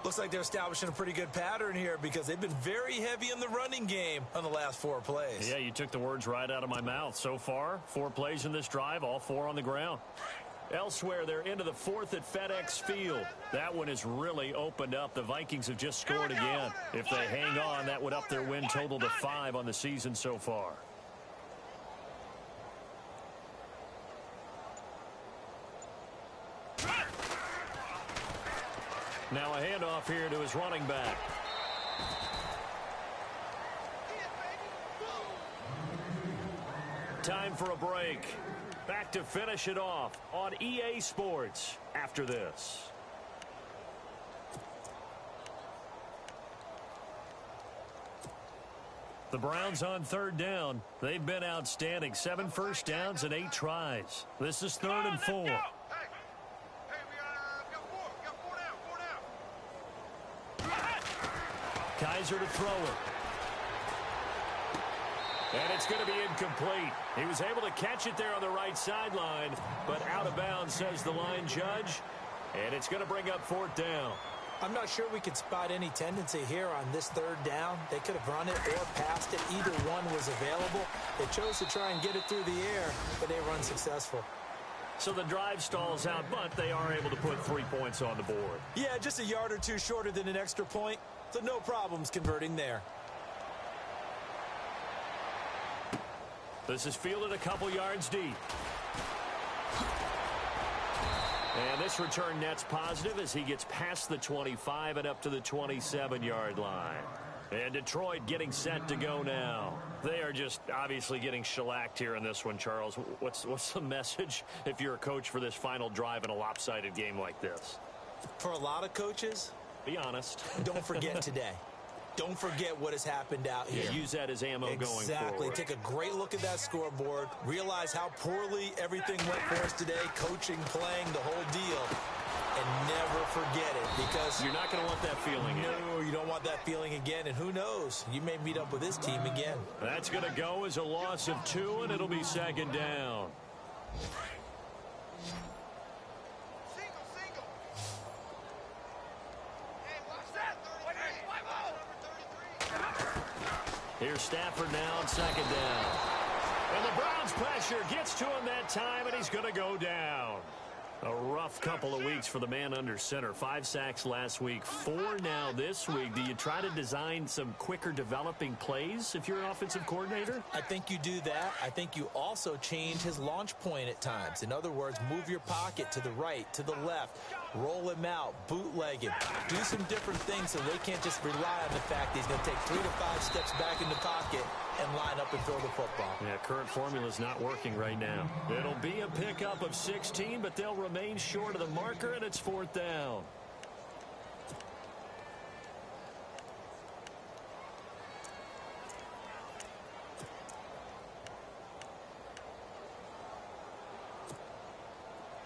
Looks like they're establishing a pretty good pattern here because they've been very heavy in the running game on the last 4 plays. Yeah, you took the words right out of my mouth. So far, 4 plays in this drive, all 4 on the ground. Elsewhere, they're into the 4th at FedEx Field. That one has really opened up. The Vikings have just scored again. If they hang on, that would up their win total to 5 on the season so far. Now a handoff here to his running back. Time for a break. Back to finish it off on EA Sports after this. The Browns on third down. They've been outstanding. 7 first downs and 8 tries. This is 3rd and 4. Kaiser to throw it. And it's going to be incomplete. He was able to catch it there on the right sideline, but out of bounds, says the line judge. And it's going to bring up 4th down. I'm not sure we could spot any tendency here on this 3rd down. They could have run it or passed it. Either one was available. They chose to try and get it through the air, but they were unsuccessful. So the drive stalls out, but they are able to put 3 points on the board. Yeah, just a yard or 2 shorter than an extra point. So no problems converting there. This is fielded a couple yards deep. And this return net's positive as he gets past the 25 and up to the 27-yard line. And Detroit getting set to go now. They are just obviously getting shellacked here in this one, Charles. What's the message if you're a coach for this final drive in a lopsided game like this? For a lot of coaches, be honest. Don't forget today. Don't forget what has happened out here. Yeah, use that as ammo going forward. Exactly. Take a great look at that scoreboard. Realize how poorly everything went for us today. Coaching, playing, the whole deal. And never forget it, because you're not going to want that feeling again. No, you don't want that feeling again. And who knows? You may meet up with this team again. That's going to go as a loss of 2, and it'll be second down. Here's Stafford now on second down. And the Browns pressure gets to him that time, and he's going to go down. A rough couple of weeks for the man under center. 5 sacks last week, 4 now this week. Do you try to design some quicker developing plays if you're an offensive coordinator? I think you do that. I think you also change his launch point at times. In other words, move your pocket to the right, to the left, roll him out, bootleg him. Do some different things so they can't just rely on the fact that he's going to take 3 to 5 steps back in the pocket and line up and throw the football. Yeah, current formula's not working right now. It'll be a pickup of 16, but they'll remain short of the marker, and it's 4th down.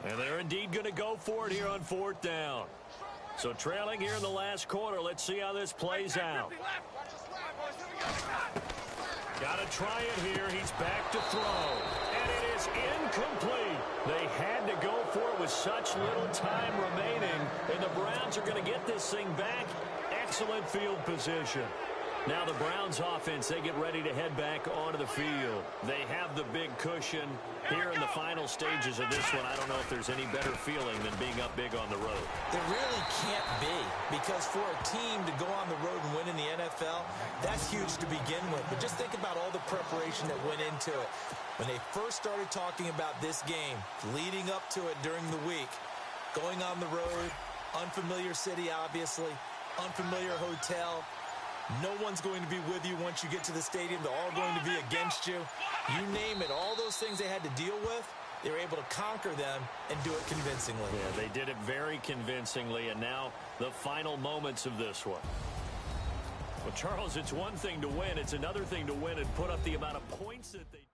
And they're indeed going to go for it here on 4th down. So trailing here in the last quarter. Let's see how this plays out. Got to try it here. He's back to throw. And it is incomplete. They had to go for it with such little time remaining. And the Browns are going to get this thing back. Excellent field position. Now the Browns offense, they get ready to head back onto the field. They have the big cushion here in the final stages of this one. I don't know if there's any better feeling than being up big on the road. There really can't be, because for a team to go on the road and win in the NFL, that's huge to begin with. But just think about all the preparation that went into it. When they first started talking about this game, leading up to it during the week, going on the road, unfamiliar city, obviously, unfamiliar hotel. No one's going to be with you once you get to the stadium. They're all going to be against you. You name it. All those things they had to deal with, they were able to conquer them and do it convincingly. Yeah, they did it very convincingly, and now the final moments of this one. Well, Charles, it's one thing to win. It's another thing to win and put up the amount of points that they